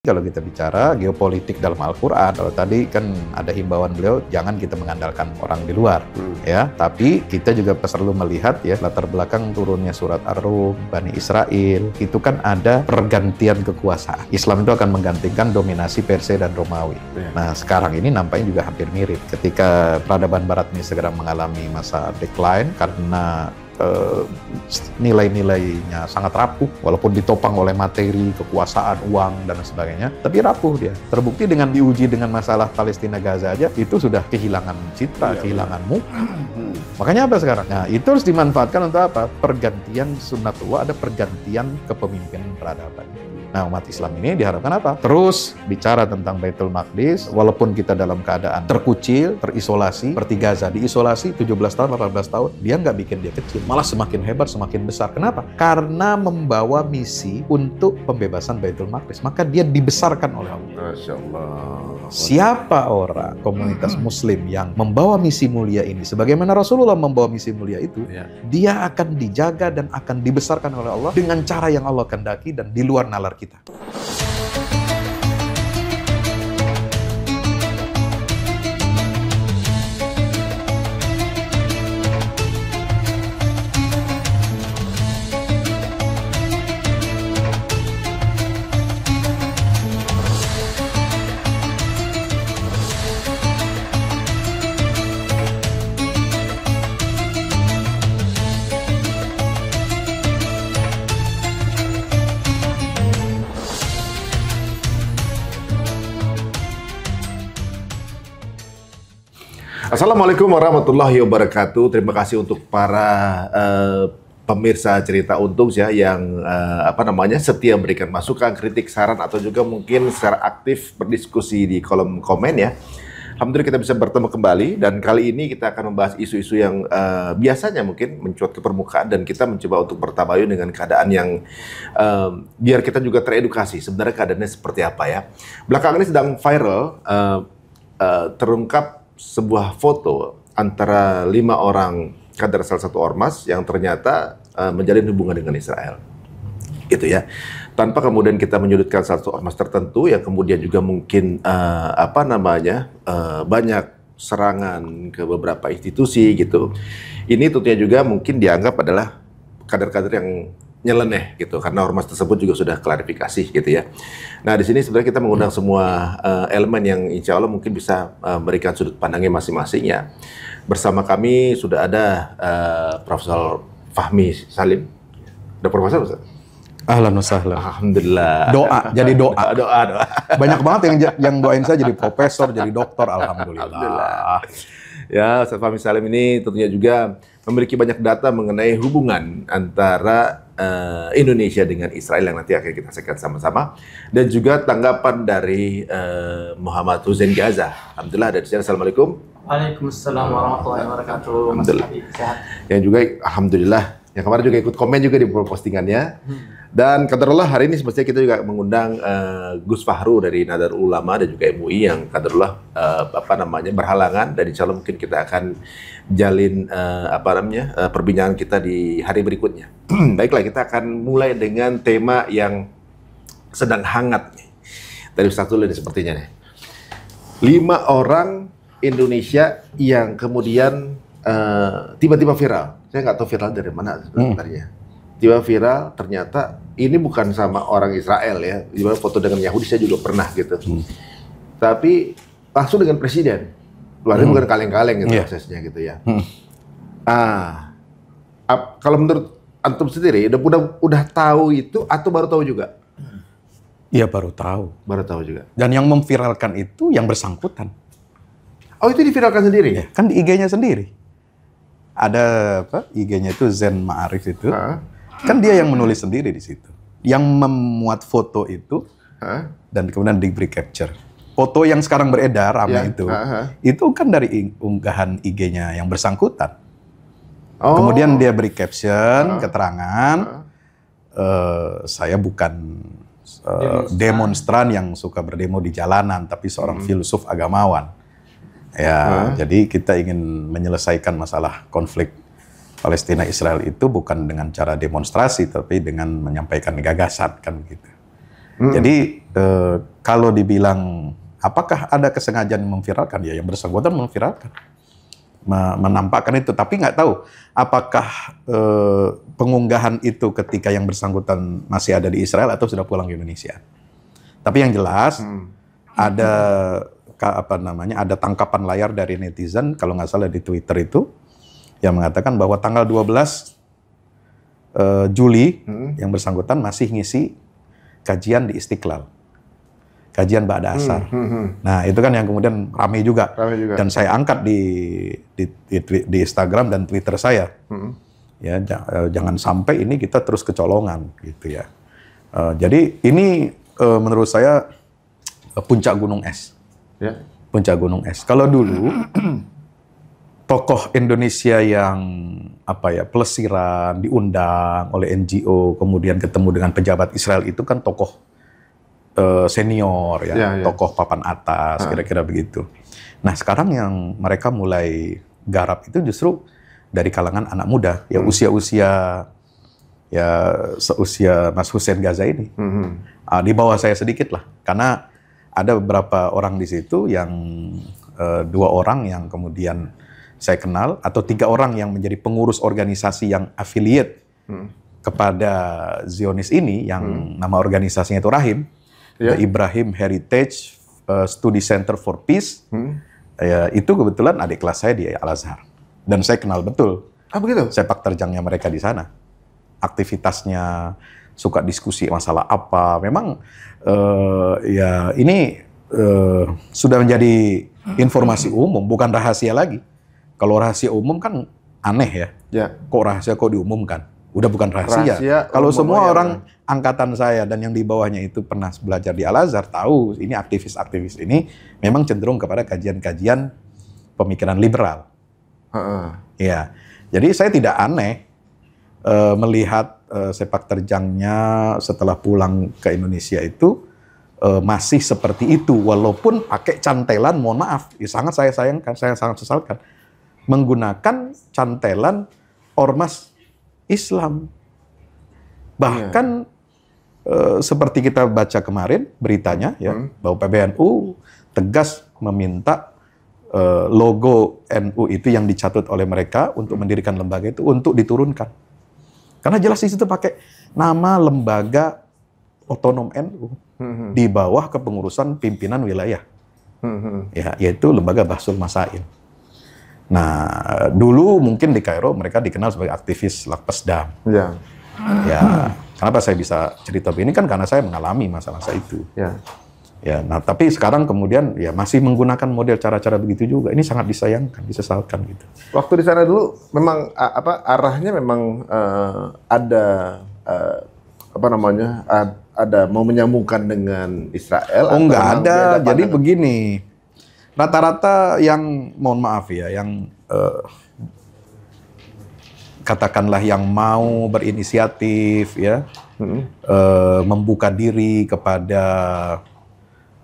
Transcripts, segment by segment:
Kalau kita bicara geopolitik dalam Al-Quran, kalau tadi kan ada himbauan beliau, jangan kita mengandalkan orang di luar, ya. Tapi kita juga perlu melihat ya, latar belakang turunnya surat Ar-Rum, Bani Israel, itu kan ada pergantian kekuasaan. Islam itu akan menggantikan dominasi Persia dan Romawi. Nah, sekarang ini nampaknya juga hampir mirip. Ketika peradaban Barat ini segera mengalami masa decline karena nilai-nilainya sangat rapuh, walaupun ditopang oleh materi, kekuasaan, uang, dan sebagainya, tapi rapuh dia. Terbukti dengan diuji dengan masalah Palestina Gaza aja, itu sudah kehilangan citra, kehilangan muka. Makanya apa sekarang? Nah, itu harus dimanfaatkan untuk apa? Pergantian sunnatullah, ada pergantian kepemimpinan peradaban. Nah, umat Islam ini diharapkan apa? Terus bicara tentang Baitul Maqdis, walaupun kita dalam keadaan terkucil, terisolasi, seperti Gaza, diisolasi 17 tahun, 18 tahun, dia nggak bikin dia kecil. Malah semakin hebat, semakin besar. Kenapa? Karena membawa misi untuk pembebasan Baitul Maqdis. Maka dia dibesarkan oleh Allah. Masya Allah. Siapa orang komunitas muslim yang membawa misi mulia ini? Sebagaimana Rasulullah membawa misi mulia itu, dia akan dijaga dan akan dibesarkan oleh Allah dengan cara yang Allah kehendaki dan di luar nalar kita. Assalamualaikum warahmatullahi wabarakatuh. Terima kasih untuk para pemirsa Cerita Untung ya yang setia memberikan masukan, kritik, saran atau juga mungkin secara aktif berdiskusi di kolom komen ya. Alhamdulillah kita bisa bertemu kembali dan kali ini kita akan membahas isu-isu yang biasanya mungkin mencuat ke permukaan dan kita mencoba untuk bertabayun dengan keadaan yang biar kita juga teredukasi sebenarnya keadaannya seperti apa ya. Belakangan ini sedang viral terungkap sebuah foto antara 5 orang kader salah satu ormas yang ternyata menjalin hubungan dengan Israel. Gitu ya. Tanpa kemudian kita menyudutkan salah satu ormas tertentu yang kemudian juga mungkin banyak serangan ke beberapa institusi gitu. Ini tentunya juga mungkin dianggap adalah kader-kader yang nyeleneh gitu karena ormas tersebut juga sudah klarifikasi gitu ya. Nah di sini sebenarnya kita mengundang semua elemen yang insya Allah mungkin bisa memberikan sudut pandangnya masing-masing ya. Bersama kami sudah ada Profesor Fahmi Salim. Udah Profesor Ustaz? Ahlan wa sahlan. Alhamdulillah. Doa, jadi doa. Doa. Banyak banget yang doain saya jadi profesor, jadi doktor. Alhamdulillah. Ya, Ustaz Fahmi Salim ini tentunya juga memiliki banyak data mengenai hubungan antara Indonesia dengan Israel yang nanti akan kita saksikan sama-sama. Dan juga tanggapan dari Muhammad Hussein Gaza. Alhamdulillah ada di sini. Assalamualaikum. Waalaikumsalam warahmatullahi wabarakatuh. Alhamdulillah. Yang juga Alhamdulillah. Yang kemarin juga ikut komen juga di postingannya. Dan kaderullah hari ini semestinya kita juga mengundang Gus Fahru dari Nahdlatul Ulama dan juga MUI yang kaderullah berhalangan dan insya Allah mungkin kita akan jalin perbincangan kita di hari berikutnya. Baiklah, kita akan mulai dengan tema yang sedang hangat nih. Dari Ustaz dulu nih sepertinya nih. 5 orang Indonesia yang kemudian tiba-tiba viral. Saya nggak tahu viral dari mana sebenarnya. Tiba viral, ternyata ini bukan sama orang Israel ya. Di foto dengan Yahudi saya juga pernah gitu. Tapi langsung dengan presiden. Keluarnya bukan kaleng-kaleng gitu prosesnya gitu ya. Kalau menurut antum sendiri udah tahu itu atau baru tahu juga? Iya baru tahu. Baru tahu juga. Dan yang memviralkan itu yang bersangkutan. Oh itu diviralkan sendiri? Ya, kan di IG-nya sendiri. Ada IG-nya itu Zen Ma'arif itu. Kan dia yang menulis sendiri di situ. Yang memuat foto itu dan kemudian diberi capture. Foto yang sekarang beredar ramai itu kan dari unggahan IG-nya yang bersangkutan. Kemudian dia beri caption, keterangan, saya bukan demonstran yang suka berdemo di jalanan, tapi seorang filsuf agamawan. Ya, jadi kita ingin menyelesaikan masalah konflik Palestina Israel itu bukan dengan cara demonstrasi, tapi dengan menyampaikan gagasan kan gitu. Jadi kalau dibilang apakah ada kesengajaan memviralkan, ya yang bersangkutan memviralkan, menampakkan itu, tapi nggak tahu apakah pengunggahan itu ketika yang bersangkutan masih ada di Israel atau sudah pulang ke Indonesia. Tapi yang jelas ada ada tangkapan layar dari netizen kalau nggak salah di Twitter itu yang mengatakan bahwa tanggal 12 Juli yang bersangkutan masih ngisi kajian di Istiqlal, kajian Ba'da Asar. Nah itu kan yang kemudian ramai juga. Dan saya angkat di Instagram dan Twitter saya. Ya jangan sampai ini kita terus kecolongan gitu ya. Jadi ini menurut saya puncak gunung es. Ya. Puncak gunung es. Kalau dulu tokoh Indonesia yang pelesiran, diundang oleh NGO, kemudian ketemu dengan pejabat Israel itu kan tokoh senior ya, tokoh papan atas, kira-kira begitu. Nah sekarang yang mereka mulai garap itu justru dari kalangan anak muda, ya usia-usia ya seusia Mas Hussein Gaza ini, di bawah saya sedikit lah, karena ada beberapa orang di situ yang 2 orang yang kemudian saya kenal, atau 3 orang yang menjadi pengurus organisasi yang affiliate kepada Zionis ini, yang nama organisasinya itu Rahim, The Ibrahim Heritage Study Center for Peace. Ya, itu kebetulan adik kelas saya di Al-Azhar, dan saya kenal betul. Begitu? Sepak terjangnya mereka di sana, aktivitasnya, suka diskusi masalah apa. Memang ya ini sudah menjadi informasi umum, bukan rahasia lagi. Kalau rahasia umum kan aneh ya. Kok rahasia kok diumumkan? Udah bukan rahasia. Kalau semua orang angkatan saya dan yang di bawahnya itu pernah belajar di Al-Azhar, tahu ini aktivis-aktivis ini memang cenderung kepada kajian-kajian pemikiran liberal. Ya, jadi saya tidak aneh melihat sepak terjangnya setelah pulang ke Indonesia itu masih seperti itu, walaupun pakai cantelan, mohon maaf, ya sangat saya sayangkan, saya sangat sesalkan, menggunakan cantelan ormas Islam. Bahkan seperti kita baca kemarin beritanya ya, bahwa PBNU tegas meminta logo NU itu yang dicatut oleh mereka untuk mendirikan lembaga itu untuk diturunkan. Karena jelas di situ pakai nama lembaga otonom NU di bawah kepengurusan pimpinan wilayah, ya, yaitu lembaga Bahsul Masail. Nah, dulu mungkin di Kairo mereka dikenal sebagai aktivis Lakpesdam. Ya, kenapa saya bisa cerita begini kan karena saya mengalami masa-masa itu. Ya, nah tapi sekarang kemudian ya masih menggunakan model cara-cara begitu juga. Ini sangat disayangkan, disesalkan gitu. Waktu di sana dulu memang arahnya memang ada ada mau menyambungkan dengan Israel? Nggak ada. Jadi begini. Rata-rata yang, mohon maaf ya, yang katakanlah yang mau berinisiatif ya, membuka diri kepada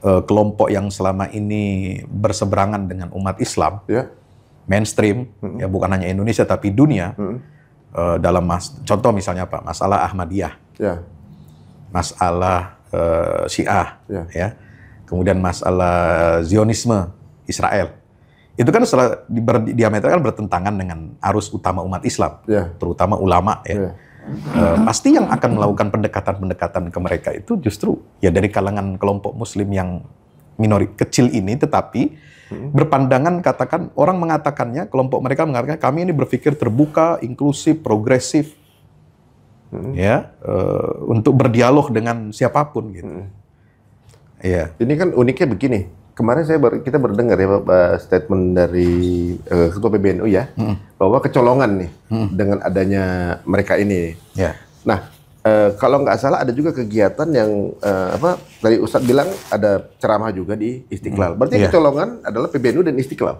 kelompok yang selama ini berseberangan dengan umat Islam, mainstream, ya bukan hanya Indonesia tapi dunia, dalam contoh misalnya apa, masalah Ahmadiyah, masalah Syiah, ya, kemudian masalah Zionisme Israel. Itu kan diametralkan bertentangan dengan arus utama umat Islam, terutama ulama ya. Pasti yang akan melakukan pendekatan-pendekatan ke mereka itu justru ya dari kalangan kelompok Muslim yang kecil ini, tetapi berpandangan, katakan orang mengatakannya, kelompok mereka mengatakan kami ini berpikir terbuka, inklusif, progresif, ya, untuk berdialog dengan siapapun gitu. Ya. Ini kan uniknya begini. Kemarin kita berdengar ya statement dari Ketua PBNU ya, bahwa kecolongan nih dengan adanya mereka ini. Nah, kalau nggak salah ada juga kegiatan yang tadi Ustadz bilang ada ceramah juga di Istiqlal. Berarti kecolongan adalah PBNU dan Istiqlal.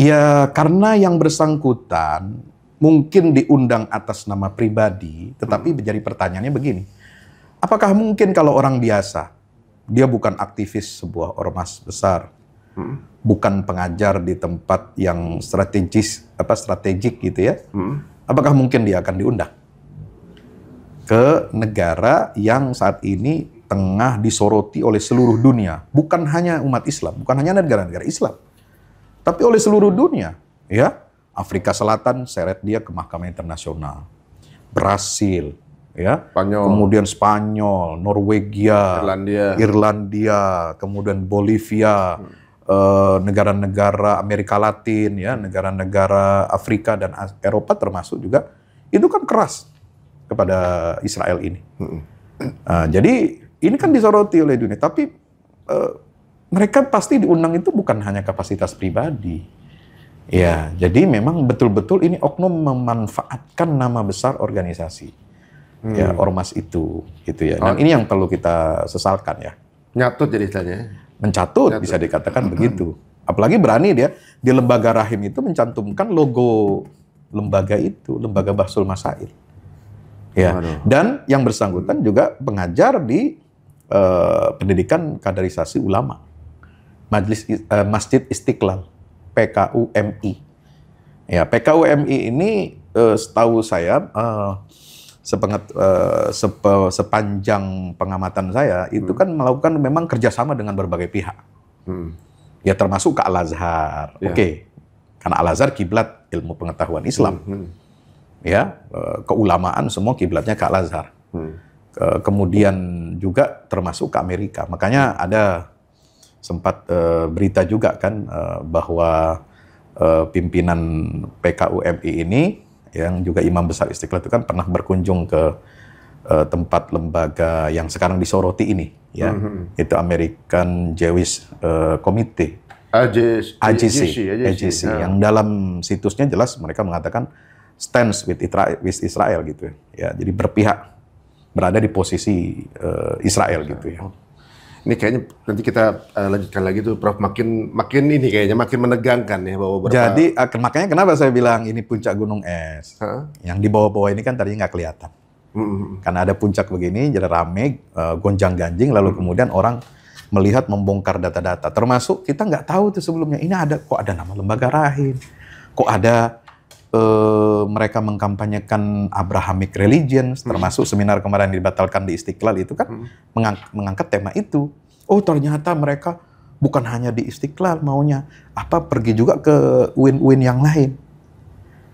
Ya, karena yang bersangkutan mungkin diundang atas nama pribadi, tetapi menjadi pertanyaannya begini. Apakah mungkin kalau orang biasa, dia bukan aktivis sebuah ormas besar, bukan pengajar di tempat yang strategik gitu ya, apakah mungkin dia akan diundang? ke negara yang saat ini tengah disoroti oleh seluruh dunia, bukan hanya umat Islam, bukan hanya negara-negara Islam, tapi oleh seluruh dunia, ya. Afrika Selatan seret dia ke Mahkamah Internasional, Brasil, ya, kemudian Spanyol, Norwegia, Irlandia, kemudian Bolivia, negara-negara Amerika Latin, ya, negara-negara Afrika dan Eropa termasuk juga, itu kan keras kepada Israel ini. Jadi ini kan disoroti oleh dunia, tapi mereka pasti diundang itu bukan hanya kapasitas pribadi. Ya, jadi memang betul-betul ini oknum memanfaatkan nama besar organisasi, ya, ormas itu, gitu ya. Dan ini yang perlu kita sesalkan, ya. Nyatut jadi istilahnya. Mencatut, bisa dikatakan begitu. Apalagi berani dia di lembaga rahim itu mencantumkan logo lembaga itu, lembaga Bahsul Masail. Ya. Dan yang bersangkutan juga pengajar di pendidikan kaderisasi ulama, Masjid Istiqlal, PKUMI. Ya, PKUMI ini setahu saya sepanjang pengamatan saya itu kan melakukan memang kerjasama dengan berbagai pihak. Ya, termasuk ke Al-Azhar. Oke. Karena Al-Azhar kiblat ilmu pengetahuan Islam. Ya, keulamaan semua kiblatnya ke Al-Azhar. Kemudian juga termasuk ke Amerika. Makanya ada sempat berita juga kan bahwa pimpinan PKUMI ini yang juga imam besar Istiqlal itu kan pernah berkunjung ke tempat lembaga yang sekarang disoroti ini, ya, itu American Jewish Committee, AJC, yang dalam situsnya jelas mereka mengatakan stands with Israel gitu ya, jadi berpihak, berada di posisi Israel gitu ya. Ini kayaknya nanti kita lanjutkan lagi tuh, Prof. Makin ini kayaknya makin menegangkan ya bahwa beberapa. Jadi makanya kenapa saya bilang ini puncak gunung es. Yang di bawah-bawah ini kan tadinya nggak kelihatan. Karena ada puncak begini, jadi rame, gonjang-ganjing, lalu kemudian orang melihat membongkar data-data. Termasuk kita nggak tahu tuh sebelumnya, ini kok ada nama lembaga rahim, kok ada mereka mengkampanyekan Abrahamic Religions, termasuk seminar kemarin dibatalkan di Istiqlal itu kan mengangkat tema itu. Oh, ternyata mereka bukan hanya di Istiqlal maunya, pergi juga ke UIN yang lain.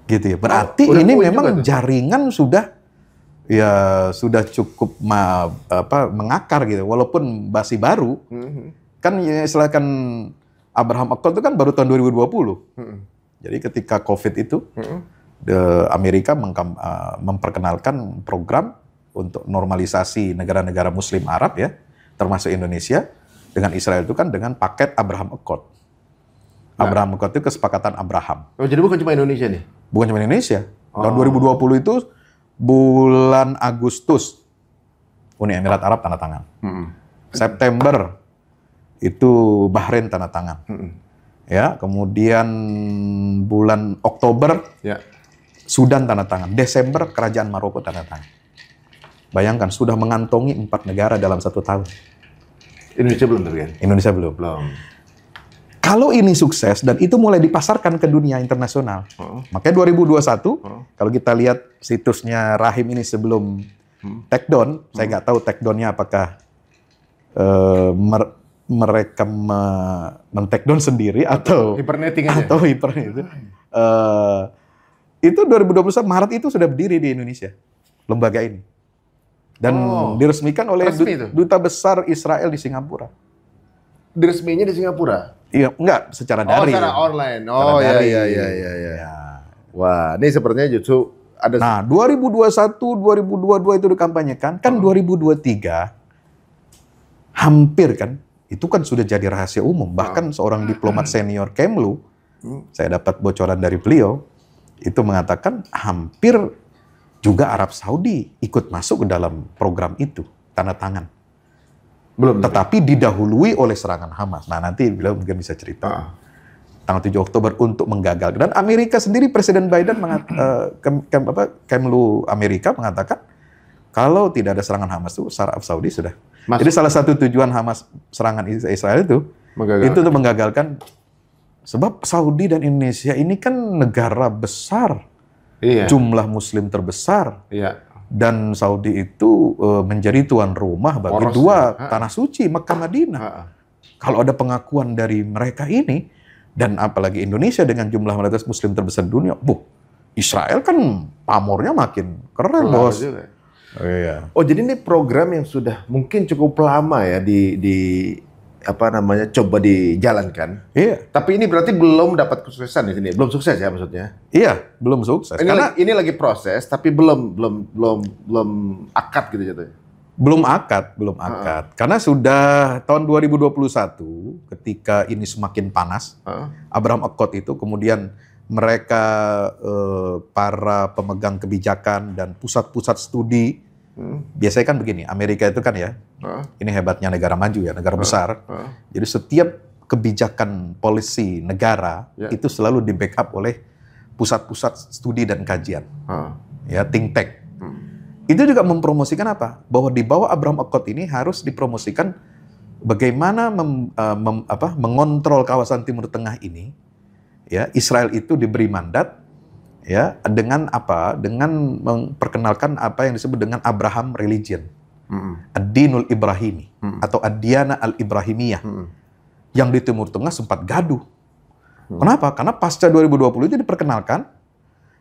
Gitu ya. Berarti ini memang jaringan sudah cukup mengakar gitu, walaupun masih baru. Kan ya, silakan Abraham Accord itu kan baru tahun 2020. Jadi ketika COVID itu, Amerika memperkenalkan program untuk normalisasi negara-negara Muslim Arab, ya, termasuk Indonesia, dengan Israel itu kan dengan paket Abraham Accord. Abraham Accord itu kesepakatan Abraham. Oh, jadi bukan cuma Indonesia nih? Bukan cuma Indonesia. Tahun 2020 itu bulan Agustus, Uni Emirat Arab tanda tangan. September itu Bahrain tanda tangan. Ya, kemudian bulan Oktober Sudan tanda tangan, Desember Kerajaan Maroko tanda tangan. Bayangkan sudah mengantongi 4 negara dalam 1 tahun. Indonesia belum tuh kan? Indonesia belum. Kalau ini sukses dan itu mulai dipasarkan ke dunia internasional, makanya 2021 kalau kita lihat situsnya Rahim ini sebelum take-down, saya nggak tahu take-down-nya apakah mereka men-take down sendiri atau hibernating aja. Atau hibernating. Itu 2021 Maret itu sudah berdiri di Indonesia lembaga ini. Dan diresmikan oleh Duta Besar Israel di Singapura. Diresminya di Singapura? Iya, enggak, secara daring. Secara online. Iya. Wah, ini sepertinya justru ada. Nah, 2021, 2022 itu dikampanyekan, kan 2023 hampir kan, itu kan sudah jadi rahasia umum. Bahkan seorang diplomat senior Kemlu, saya dapat bocoran dari beliau, itu mengatakan hampir juga Arab Saudi ikut masuk ke dalam program itu, tanda tangan. Belum. Tetapi didahului oleh serangan Hamas. Nah, nanti beliau mungkin bisa cerita. Tanggal 7 Oktober untuk menggagal. Dan Amerika sendiri, Presiden Biden, Kemlu Amerika mengatakan, kalau tidak ada serangan Hamas itu, Arab Saudi sudah. Jadi salah satu tujuan Hamas serangan Israel itu untuk menggagalkan. Sebab Saudi dan Indonesia ini kan negara besar, jumlah Muslim terbesar, Dan Saudi itu menjadi tuan rumah bagi dua tanah suci, Mekah Madinah. Kalau ada pengakuan dari mereka ini, dan apalagi Indonesia dengan jumlah mayoritas Muslim terbesar di dunia, Israel kan pamornya makin keren, bos. Iya. Oh, jadi ini program yang sudah mungkin cukup lama ya coba dijalankan. Iya. Tapi ini berarti belum dapat kesuksesan di sini. Belum sukses ya maksudnya? Iya, belum sukses. Ini lagi proses, tapi belum akad gitu jatuhnya. Belum akad. Karena sudah tahun 2021 ketika ini semakin panas, Abraham Accord itu kemudian mereka para pemegang kebijakan dan pusat-pusat studi, biasanya kan begini, Amerika itu kan ya, ini hebatnya negara maju ya, negara besar. Jadi setiap kebijakan polisi negara itu selalu di backup oleh pusat-pusat studi dan kajian, ya think tank. Itu juga mempromosikan apa? Bahwa di bawah Abraham Accord ini harus dipromosikan bagaimana mengontrol kawasan Timur Tengah ini. Ya, Israel itu diberi mandat ya dengan apa? Dengan memperkenalkan apa yang disebut dengan Abraham religion. Ad-Dinul Ibrahimi atau Ad-Diyana al-Ibrahimiyah. Yang di Timur Tengah sempat gaduh. Kenapa? Karena pasca 2020 itu diperkenalkan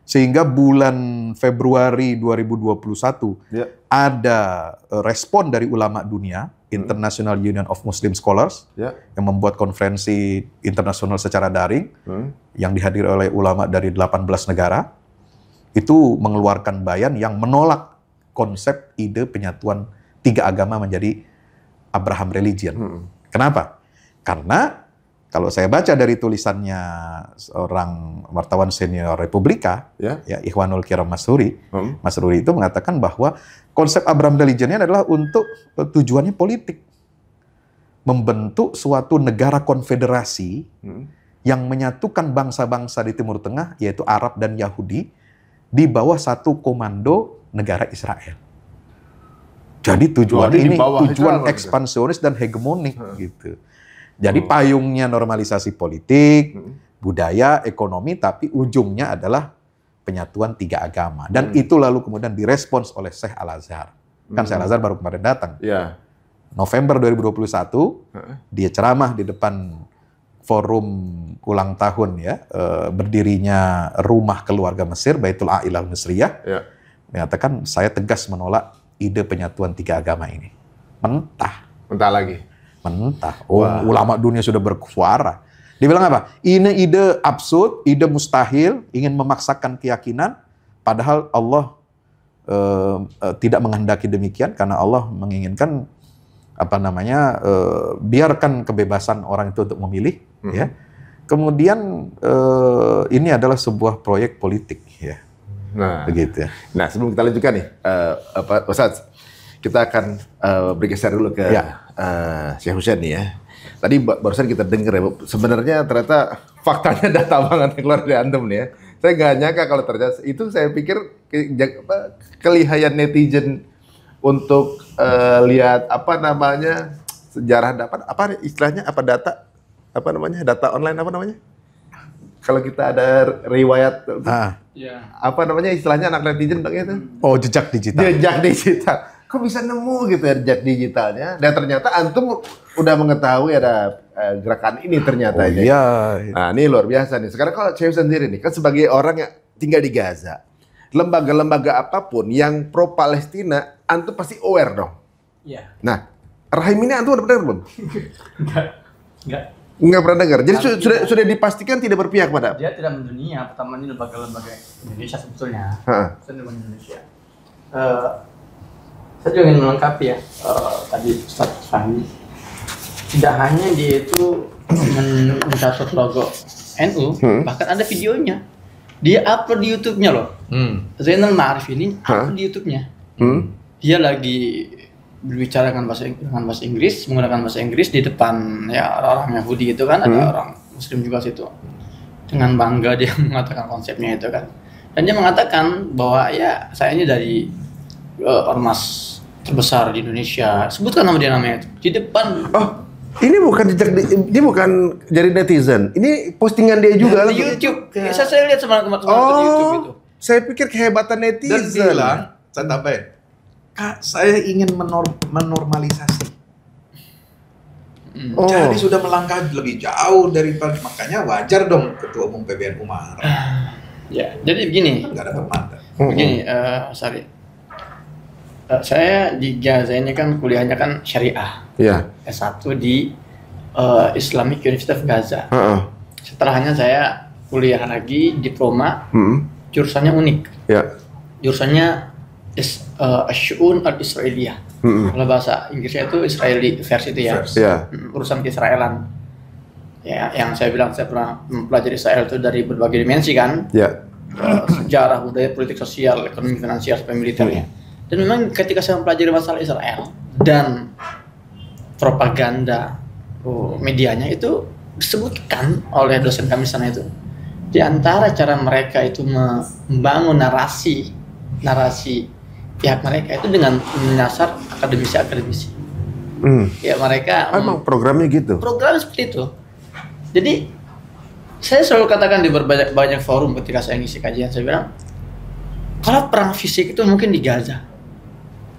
sehingga bulan Februari 2021 ada respon dari ulama dunia, International Union of Muslim Scholars, yang membuat konferensi internasional secara daring, yang dihadiri oleh ulama dari 18 negara, itu mengeluarkan bayan yang menolak konsep ide penyatuan tiga agama menjadi Abraham religion. Kenapa? Karena kalau saya baca dari tulisannya seorang wartawan senior Republika, ya Ikhwanul Kiram Masruri, Masruri itu mengatakan bahwa konsep Abraham religion ini adalah untuk tujuannya politik. Membentuk suatu negara konfederasi yang menyatukan bangsa-bangsa di Timur Tengah, yaitu Arab dan Yahudi, di bawah satu komando negara Israel. Jadi tujuan ini tujuan ekspansionis dan hegemonik gitu. Jadi payungnya normalisasi politik, budaya, ekonomi, tapi ujungnya adalah penyatuan tiga agama. Dan itu lalu kemudian direspons oleh Syekh Al-Azhar. Kan Syekh Al-Azhar baru kemarin datang. November 2021, dia ceramah di depan forum ulang tahun ya, berdirinya Rumah Keluarga Mesir, Baitul A'ilal Misriyah, mengatakan saya tegas menolak ide penyatuan tiga agama ini. Mentah lagi. Mentah. Ulama dunia sudah bersuara. Dia bilang apa? Ini ide absurd, ide mustahil, ingin memaksakan keyakinan, padahal Allah tidak menghendaki demikian, karena Allah menginginkan biarkan kebebasan orang itu untuk memilih. Ya. Kemudian ini adalah sebuah proyek politik. Ya. Nah, begitu. Nah, sebelum kita lanjutkan nih, Ustaz, kita akan bergeser dulu ke Syekh Hussein nih ya. Tadi barusan kita dengar ya, sebenarnya ternyata faktanya data banget yang keluar dari antum nih ya. Saya nggak nyangka kalau ternyata itu, saya pikir kelihayan netizen untuk lihat sejarah data online kalau kita ada riwayat istilahnya anak netizen begitu. Oh, jejak digital. Kok bisa nemu gitu ya jejak digitalnya? Dan ternyata antum udah mengetahui ada gerakan ini ternyata. Iya. Nah, ini luar biasa nih. Sekarang kalau Syekh sendiri nih, kan sebagai orang yang tinggal di Gaza, lembaga-lembaga apapun yang pro Palestina, antum pasti aware dong. Iya. Nah, Rahim ini antum udah pernah belum? Enggak pernah dengar. Jadi sudah dipastikan tidak berpihak pada. Dia tidak mendunia. Pertama ini lembaga-lembaga Indonesia sebetulnya. Sebetulnya Indonesia. Saya juga ingin melengkapi ya, tadi Ustaz Fahmi, tidak hanya dia itu mencatat logo NU, bahkan ada videonya. Dia upload di YouTube-nya loh. Zainal Ma'arif ini upload di YouTube-nya. Dia lagi berbicara dengan bahasa Inggris, menggunakan bahasa Inggris di depan ya orang Yahudi itu kan, ada orang Muslim juga situ. Dengan bangga dia mengatakan konsepnya itu kan. Dan dia mengatakan bahwa ya saya ini dari ormas terbesar di Indonesia, sebutkan nama dia namanya itu di depan. Oh, ini bukan dia bukan jadi netizen, ini postingan dia juga di YouTube. Saya lihat semalam di YouTube itu. Saya pikir kehebatan netizen. Dan bilang saya tambahin. Kak, saya ingin menormalisasi. Jadi sudah melangkah lebih jauh daripada, makanya wajar dong Ketua Umum PBNU marah. Ya, jadi begini. Nggak dapat mandat. Begini, Sari. Saya di Gaza ini kan kuliahnya kan syariah. Iya. S1 di Islamic University of Gaza. Heeh. Setelahnya saya kuliah lagi diploma, jurusannya unik. Ya. Jurusannya Asy'un al-Israiliyah. Kalau bahasa Inggrisnya itu Israeli versi itu ya. Iya. Urusan keisraelan. Ya, yang saya bilang saya pernah mempelajari Israel itu dari berbagai dimensi kan. Ya. Sejarah, budaya, politik, sosial, ekonomi, finansial, sampai militernya. Dan memang ketika saya mempelajari masalah Israel dan propaganda medianya itu disebutkan oleh dosen kami sana itu, di antara cara mereka itu membangun narasi pihak mereka itu dengan menyasar akademisi. Ya mereka Emang programnya gitu. program seperti itu. Jadi saya selalu katakan di banyak forum ketika saya ngisi kajian, saya bilang kalau perang fisik itu mungkin di Gaza,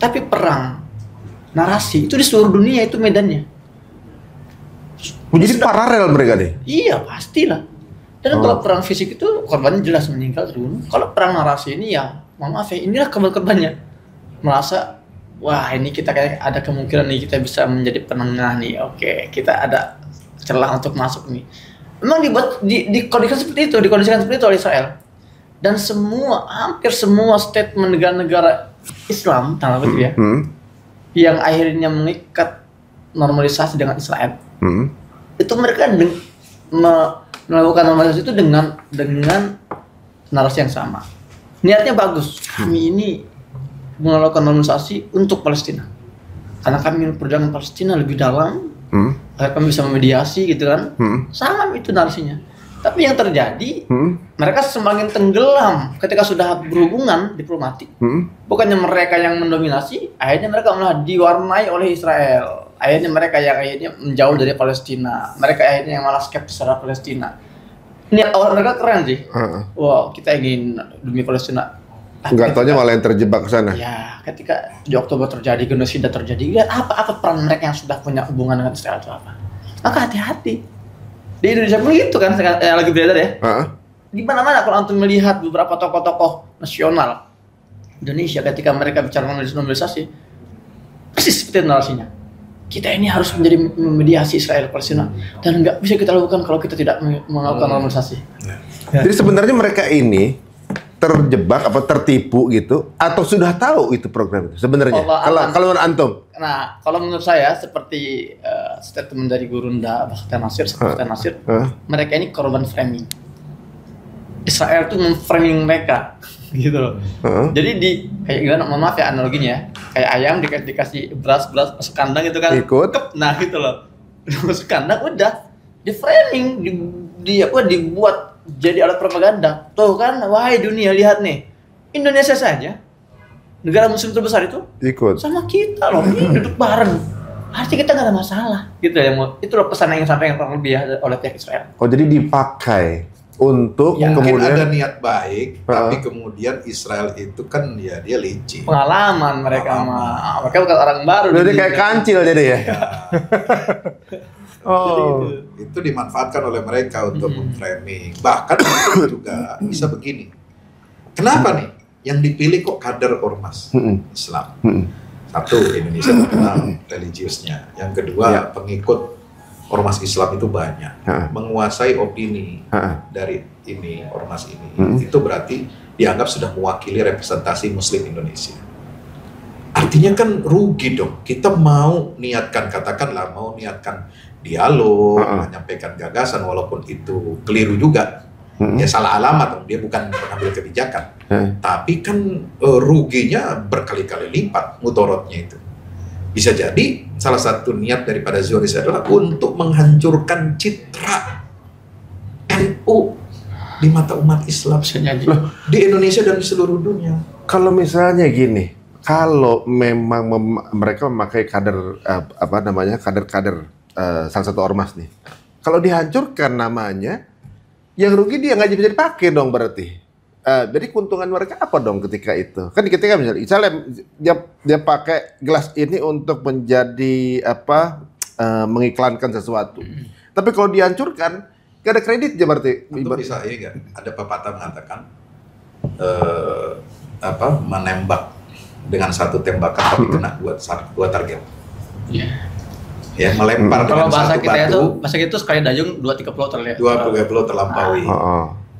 tapi perang narasi itu di seluruh dunia itu medannya. Jadi paralel mereka deh. Iya pastilah. Dan kalau perang fisik itu korbannya jelas meninggal terbunuh. Kalau perang narasi ini ya, mohon maaf ya, inilah korban-korbannya. Merasa, wah ini kita kayak ada kemungkinan nih kita bisa menjadi penengah nih. Oke, kita ada celah untuk masuk nih. Memang dibuat dikondisikan seperti itu oleh Israel. Dan hampir semua statement negara-negara Islam, tanda kutip ya, yang akhirnya mengikat normalisasi dengan Israel, itu mereka melakukan normalisasi itu dengan narasi yang sama. Niatnya bagus. Kami ini melakukan normalisasi untuk Palestina, karena kami perjuangan Palestina lebih dalam, agar kami bisa memediasi gitu kan. Sama itu narasinya. Tapi yang terjadi, mereka semakin tenggelam ketika sudah berhubungan diplomatik. Bukannya mereka yang mendominasi, akhirnya mereka malah diwarnai oleh Israel. Akhirnya mereka yang menjauh dari Palestina. Mereka akhirnya yang malah skeptis terhadap Palestina. Niat awal mereka keren sih. Wow, kita ingin demi Palestina. Enggak taunya malah yang terjebak ke sana. Ya, ketika 7 Oktober terjadi, genosida terjadi, lihat apa peran mereka yang sudah punya hubungan dengan Israel itu apa. Maka hati-hati. Di Indonesia pun gitu kan, yang lagi beredar ya. Di mana-mana kalau antum melihat beberapa tokoh-tokoh nasional Indonesia ketika mereka bicara normalisasi, persis seperti narasinya. Kita ini harus menjadi memediasi Israel Palestina, dan nggak bisa kita lakukan kalau kita tidak melakukan normalisasi. Jadi sebenarnya mereka ini terjebak apa tertipu gitu, atau sudah tahu itu program itu sebenarnya? Kalau menurut antum? Nah, kalau menurut saya seperti statement dari Gurunda Bakhtiar Nasir, mereka ini korban framing. Israel tuh memframing mereka, gitu loh. Jadi kayak gimana? Mohon maaf ya analoginya, kayak ayam dikasih beras masuk kandang gitu kan? Ikut. Nah gitu loh, masuk kandang udah di framing, dibuat jadi alat propaganda. Tuh kan, wahai dunia lihat nih, Indonesia saja, negara muslim terbesar itu ikut sama kita loh, ini duduk bareng. Artinya kita nggak ada masalah, gitu ya. Itu loh pesan yang sampai yang kurang lebih oleh pihak Israel. Oh jadi dipakai untuk Ya, mungkin kemudian ada niat baik, tapi kemudian Israel itu kan ya dia licin. Pengalaman mereka mereka bukan orang baru. jadi kayak kancil jadi ya. Itu dimanfaatkan oleh mereka untuk memframing. Bahkan itu juga bisa begini. Kenapa nih yang dipilih kok kader ormas Islam? Satu, Indonesia terkenal religiusnya. Yang kedua, pengikut ormas Islam itu banyak, menguasai opini dari ormas ini. Itu berarti dianggap sudah mewakili representasi Muslim Indonesia. Artinya kan rugi dong. Kita mau niatkan dialog, menyampaikan gagasan, walaupun itu keliru juga. Ya salah alamat, dia bukan pengambil kebijakan. Tapi kan ruginya berkali-kali lipat mudaratnya itu. Bisa jadi salah satu niat daripada Zionis adalah untuk menghancurkan citra NU di mata umat Islam di Indonesia dan di seluruh dunia. Kalau misalnya gini, kalau memang mereka memakai kader kader salah satu ormas nih, kalau dihancurkan namanya, yang rugi dia nggak bisa dipakai dong berarti. Jadi keuntungan mereka apa dong ketika itu? Kan ketika misalnya dia pakai gelas ini untuk menjadi apa mengiklankan sesuatu. Tapi kalau dihancurkan, gak ada kredit ya berarti. Itu bisa ya gak? Ada pepatah mengatakan menembak dengan satu tembakan tapi kena dua target. Iya. Ya melempar Kalau dengan bahasa satu kita batu, itu, bahasa itu sekali dayung 2-3 pelot terlihat. 2 pelot terlampaui.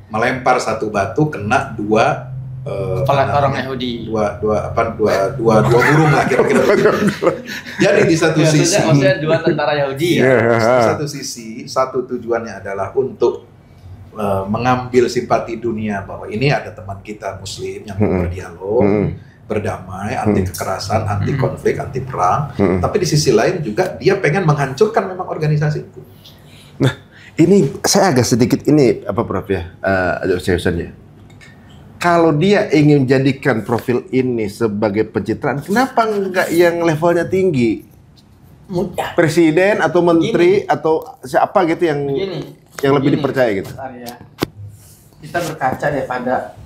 Melempar satu batu kena dua Kepala orang Yahudi. dua burung lah kira-kira. Jadi di satu sisi, maksudnya 2 tentara Yahudi. di satu sisi, satu tujuannya adalah untuk mengambil simpati dunia bahwa ini ada teman kita Muslim yang mau berdialog, berdamai, anti kekerasan, anti konflik, anti perang. Tapi di sisi lain juga dia pengen menghancurkan memang organisasi itu. Nah, ini saya agak sedikit ini apa Prof ya, ada seriusannya. Kalau dia ingin jadikan profil ini sebagai pencitraan, kenapa enggak yang levelnya tinggi? Mudah. Presiden atau menteri atau siapa gitu yang lebih dipercaya gitu? Ya. Kita berkaca daripada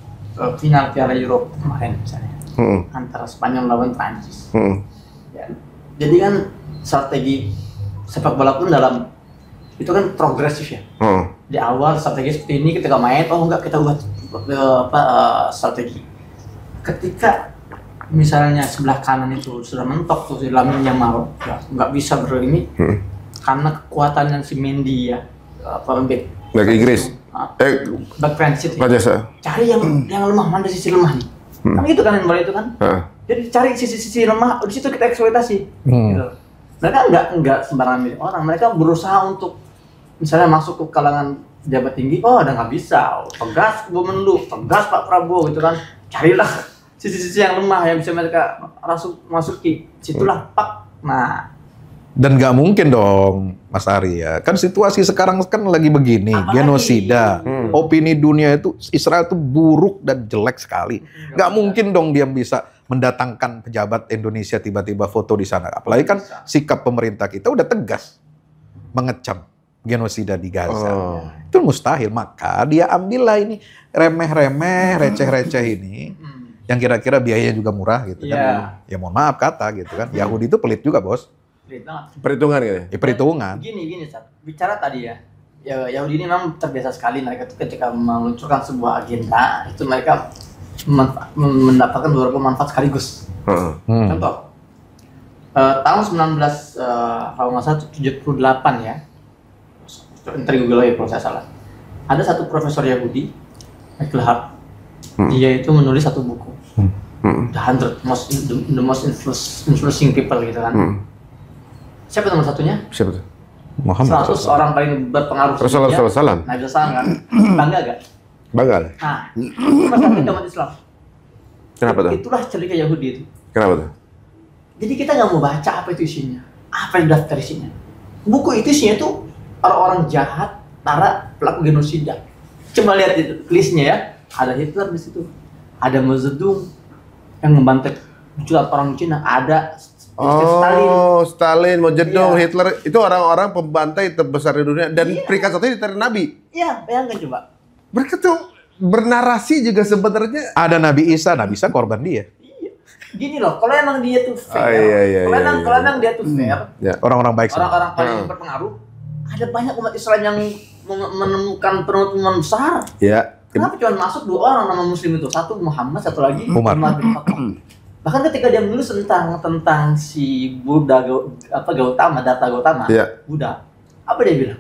final Piala Eropa kemarin misalnya, antara Spanyol lawan Prancis. Ya. Jadi kan strategi sepak bola pun dalam itu kan progresif ya. Di awal strategi seperti ini ketika main, oh enggak kita ubah strategi. Ketika misalnya sebelah kanan itu sudah mentok tuh si Lamine Yamal, ya nggak bisa ini karena kekuatan yang si Mendy ya, back Inggris, back Prancis. Cari yang lemah, mana sisi lemah nih? Kan gitu kan yang bola itu kan. Jadi cari sisi lemah, di situ kita eksploitasi. Gitu. Mereka nggak sembarangan milih orang, mereka berusaha untuk misalnya masuk ke kalangan jabat tinggi, oh ada nggak bisa, tegas Bu Menlu, tegas Pak Prabowo gitu kan, carilah sisi-sisi yang lemah yang bisa mereka masuki, situlah Pak. Nah, dan nggak mungkin dong Mas Ari ya, kan situasi sekarang kan lagi begini, genosida, opini dunia itu Israel itu buruk dan jelek sekali, nggak mungkin dong dia bisa mendatangkan pejabat Indonesia tiba-tiba foto di sana, apalagi kan sikap pemerintah kita udah tegas mengecam genosida di Gaza. Itu mustahil. Maka dia ambillah ini remeh-remeh, receh-receh ini yang kira-kira biayanya juga murah gitu kan. Ya mohon maaf kata gitu kan. Yahudi itu pelit juga, Bos. Perhitungan gitu ya? Ya, perhitungan. Gini, Sat. Bicara tadi ya. Yahudi ini memang terbiasa sekali mereka tuh ketika meluncurkan sebuah agenda, itu mereka mendapatkan beberapa manfaat sekaligus. Contoh, tahun 1978 ya, ntar Google lagi kalau saya salah. Ada satu profesor Yahudi, Michael Hart, dia itu menulis satu buku, The Most Influencing People gitu kan. Siapa nomor satunya? Siapa tuh? Muhammad. 100 orang paling berpengaruh. Rasulullah SAW. Nabi SAW kan? Bangga gak? Bangga. Nah, itu masalah umat Islam. Kenapa tuh? Itulah cerita Yahudi itu. Kenapa tuh? Jadi kita nggak mau baca apa itu isinya, apa yang daftar isinya. Buku itu isinya tuh orang-orang jahat, para pelaku genosida. Coba lihat itu listnya ya. Ada Hitler di situ, ada Mao Zedong yang membantai jutaan orang Cina, ada Stalin, Mao Zedong, Hitler itu orang-orang pembantai terbesar di dunia dan peringkat satu di Nabi. Iya, bayangkan coba. Mereka tuh bernarasi juga sebenarnya. Ada Nabi Isa korban dia. Gini loh, kalau emang dia tuh fair, kalau emang dia tuh fair, orang-orang baik, orang-orang paling berpengaruh, ada banyak umat Islam yang menemukan penemuan besar. Ya. Kenapa cuma masuk 2 orang nama Muslim itu? Satu Muhammad, satu lagi Umar bin Khattab. Bahkan ketika dia menulis tentang si Buddha Datta Gautama, Buddha, apa dia bilang?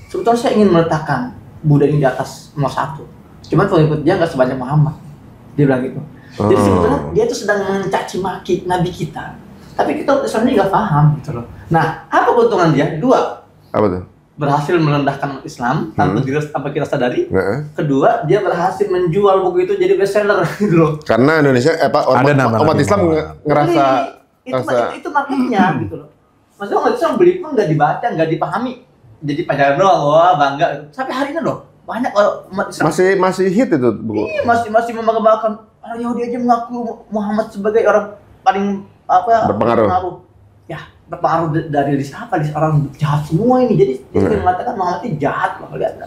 Sebetulnya saya ingin meletakkan Buddha ini di atas nomor 1. Cuman pengikut dia nggak sebanyak Muhammad. Dia bilang gitu. Jadi sebetulnya dia itu sedang mencaci maki Nabi kita. Tapi kita Islam ini nggak paham gitu loh. Nah, apa keuntungan dia? 2. Apa tuh? Berhasil merendahkan Islam tanpa kita sadari. Kedua, dia berhasil menjual buku itu jadi bestseller gitu loh. Karena Indonesia umat Islam ngerasa itu marketnya gitu loh. Maksudnya umat Islam beli pun nggak dibaca, nggak dipahami. Jadi pacaran doang, wah bangga. Sampai hari ini loh, banyak umat Islam masih hit itu buku. Iya, masih membanggakan. Orang Yahudi aja mengaku Muhammad sebagai orang paling berpengaruh. Ya, berpengaruh dari siapa? Dari orang jahat semua ini. Jadi dia mengatakan Muhammad itu jahat loh, lihat.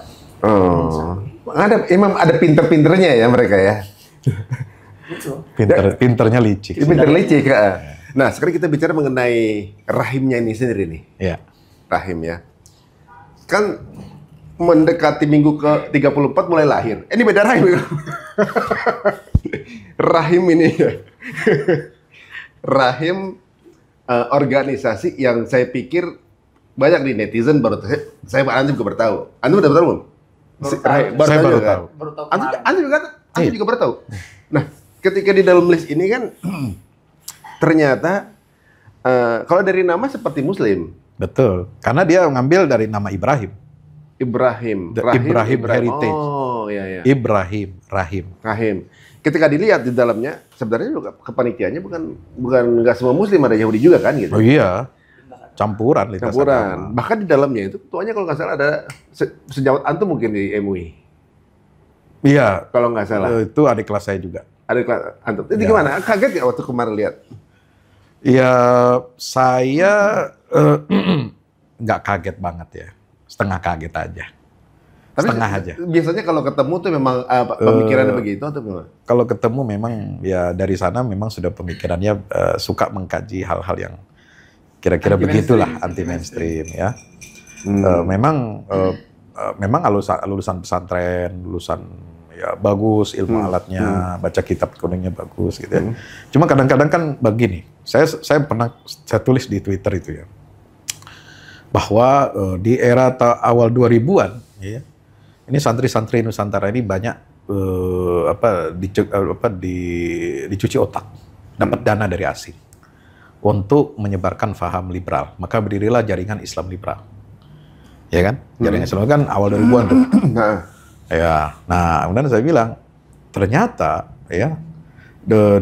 Emang ada pinter-pinternya ya mereka ya. Gitu. Pinternya licik. Pinter licik. Nah, sekarang kita bicara mengenai rahimnya ini sendiri nih. Ya. Rahim ya. Kan mendekati minggu ke-34 mulai lahir. Ini beda rahim. Rahim ini ya. Rahim organisasi yang saya pikir banyak di netizen baru saya Antum juga bertahu. Antum udah bertahu belum? Saya baru tahu. Baru tahu Antum juga baru tahu. Nah, ketika di dalam list ini kan ternyata kalau dari nama seperti Muslim. Betul. Karena dia ngambil dari nama Ibrahim. Ibrahim Heritage. Oh, iya. Ibrahim, Rahim. Ketika dilihat di dalamnya, sebenarnya juga kepanitiaannya bukan nggak semua Muslim, ada Yahudi juga kan gitu. Oh iya. Campuran. Bahkan di dalamnya itu ketuanya kalau nggak salah ada sejawat antum mungkin di MUI. Iya. Kalau nggak salah. Itu adik kelas saya juga. Adik kelas antum. Jadi Ya. gimana? Kaget nggak waktu kemarin lihat? Ya, saya nggak kaget banget ya. Setengah kaget aja. Tapi Setengah aja. Biasanya kalau ketemu tuh memang pemikirannya begitu atau gimana? Kalau ketemu memang ya dari sana memang sudah pemikirannya suka mengkaji hal-hal yang kira-kira begitulah, anti mainstream ya. Memang lulusan pesantren, lulusan ya bagus ilmu alatnya, baca kitab kuningnya bagus gitu ya. Cuma kadang-kadang kan begini, saya tulis di Twitter itu ya, bahwa di era awal 2000-an ya, ini santri-santri Nusantara ini banyak dicuci otak, dapat dana dari asing untuk menyebarkan faham liberal. Maka berdirilah jaringan Islam liberal. Ya kan? Jaringan Islam kan awal 2000-an tuh. Ya. Nah, kemudian saya bilang, ternyata ya 20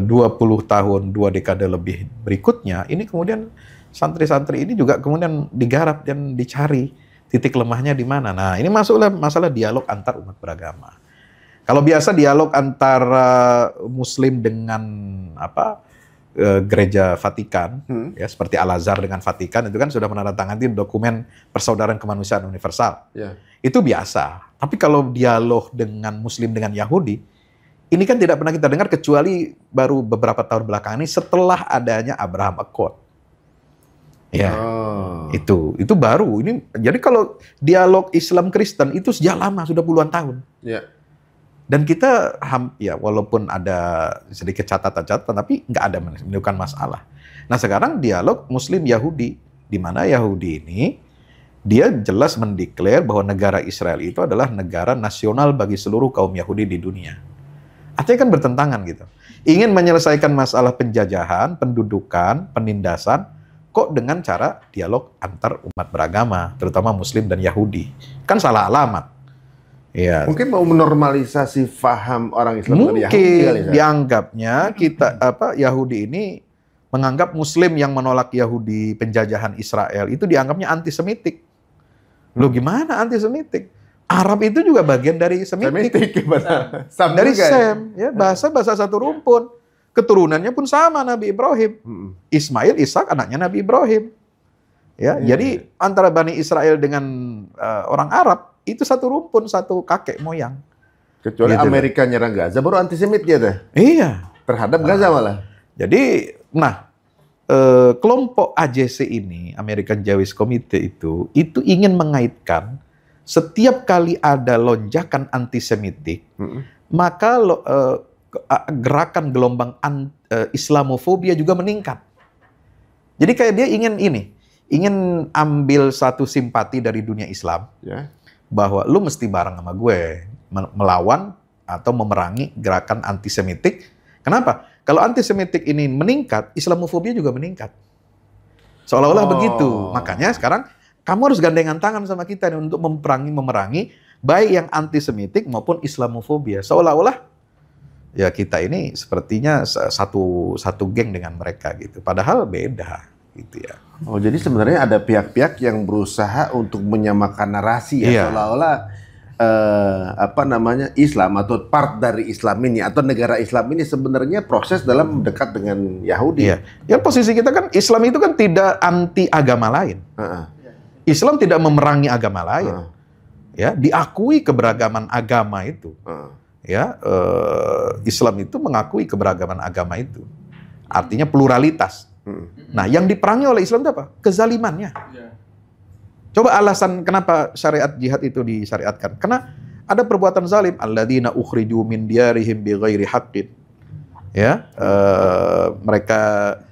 tahun, 2 dekade lebih berikutnya, ini kemudian santri-santri ini juga kemudian digarap dan dicari titik lemahnya di mana. Nah, ini masuklah masalah dialog antar umat beragama. Kalau biasa dialog antara Muslim dengan gereja Vatikan, ya seperti Al-Azhar dengan Vatikan itu kan sudah menandatangani dokumen persaudaraan kemanusiaan universal. Ya. Itu biasa. Tapi kalau dialog dengan Muslim dengan Yahudi, ini kan tidak pernah kita dengar kecuali baru beberapa tahun belakangan ini setelah adanya Abraham Accord. Ya, itu baru. Ini jadi kalau dialog Islam Kristen itu sejak lama, sudah puluhan tahun. Ya. Dan kita ya walaupun ada sedikit catatan-catatan, tapi nggak ada menimbulkan masalah. Nah sekarang dialog Muslim Yahudi, di mana Yahudi ini dia jelas mendeklar bahwa negara Israel itu adalah negara nasional bagi seluruh kaum Yahudi di dunia. Artinya kan bertentangan gitu. Ingin menyelesaikan masalah penjajahan, pendudukan, penindasan, kok dengan cara dialog antar umat beragama, terutama Muslim dan Yahudi. Kan salah alamat. Ya. Mungkin mau menormalisasi faham orang Islam dengan Yahudi Mungkin kali, dianggapnya Yahudi ini menganggap Muslim yang menolak Yahudi penjajahan Israel itu dianggapnya antisemitik. Loh gimana antisemitik? Arab itu juga bagian dari Semitik. Sam Dari juga, Sem, ya bahasa satu rumpun. Keturunannya pun sama Nabi Ibrahim. Ismail, Ishak anaknya Nabi Ibrahim. Ya, jadi antara Bani Israel dengan orang Arab itu satu rumpun, satu kakek moyang. Kecuali Gitu Amerika nyerang Gaza baru antisemit dia tuh. Iya. Terhadap Gaza malah. Jadi, kelompok AJC ini, American Jewish Committee itu ingin mengaitkan setiap kali ada lonjakan antisemitik, maka gerakan gelombang Islamofobia juga meningkat. Jadi kayak dia ingin ambil satu simpati dari dunia Islam, bahwa lu mesti bareng sama gue melawan atau memerangi gerakan antisemitik. Kenapa? Kalau antisemitik ini meningkat, Islamofobia juga meningkat. Seolah-olah begitu. Makanya sekarang kamu harus gandengan tangan sama kita nih untuk memerangi baik yang antisemitik maupun Islamofobia. Seolah-olah ya kita ini sepertinya satu geng dengan mereka gitu. Padahal beda gitu ya. Oh, jadi sebenarnya ada pihak-pihak yang berusaha untuk menyamakan narasi ya, seolah-olah Islam atau part dari Islam ini atau negara Islam ini sebenarnya proses dalam dekat dengan Yahudi. Iya. Ya posisi kita kan Islam itu kan tidak anti agama lain. Islam tidak memerangi agama lain. ya, diakui keberagaman agama itu. Ya, Islam itu mengakui keberagaman agama itu. Artinya pluralitas. Nah, yang diperangi oleh Islam itu apa? Kezalimannya. Coba alasan kenapa syariat jihad itu disyariatkan. Karena ada perbuatan zalim. Alladzina ukhriju min diyarihim bighairi haqqin. Ya, mereka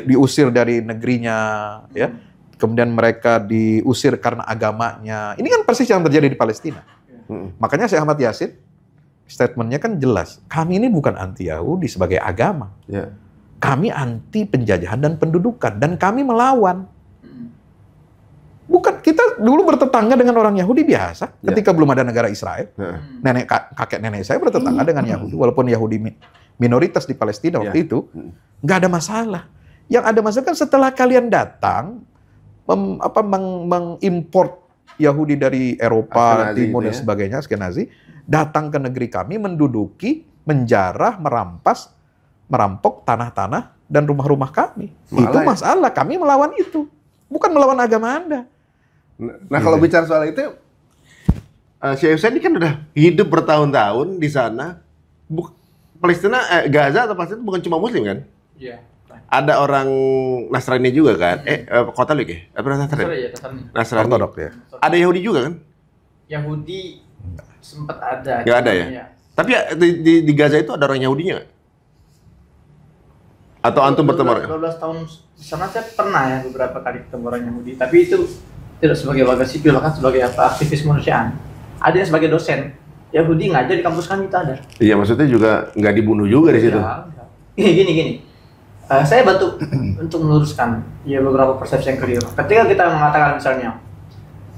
diusir dari negerinya, ya. Kemudian mereka diusir karena agamanya. Ini kan persis yang terjadi di Palestina. Makanya Syekh Ahmad Yasin statementnya kan jelas. Kami ini bukan anti Yahudi sebagai agama. Kami anti penjajahan dan pendudukan, dan kami melawan. Bukan, kita dulu bertetangga dengan orang Yahudi biasa ketika belum ada negara Israel. Kakek nenek saya bertetangga dengan Yahudi, walaupun Yahudi minoritas di Palestina waktu itu, nggak ada masalah. Yang ada masalah kan setelah kalian datang mengimport Yahudi dari Eropa, Ashkenazi Timur dan sebagainya, Ashkenazi, datang ke negeri kami, menduduki, menjarah, merampok tanah-tanah dan rumah-rumah kami. Itu masalah, kami melawan itu. Bukan melawan agama Anda. Nah, kalau bicara soal itu, Syekh Hussein ini kan udah hidup bertahun-tahun di sana. Palestina, Gaza atau Palestina bukan cuma Muslim kan? Iya. Ada orang Nasrani juga kan? Katolik ya? Apa Nasrani? Nasrani. Ortodok ya. Ada Yahudi juga kan? Yahudi sempat ada. Nggak ada ya? Tapi di Gaza itu ada orang Yahudinya nggak? Atau antum bertemu? 12 tahun di sana saya pernah ya beberapa kali ketemu orang Yahudi. Tapi itu tidak sebagai warga sipil, bahkan sebagai aktivis kemanusiaan. Ada yang sebagai dosen. Yahudi ngajar di kampus kami itu ada. Iya, maksudnya juga nggak dibunuh juga di situ. Gini. Saya bantu untuk meluruskan ya beberapa persepsi yang keliru. Ketika kita mengatakan misalnya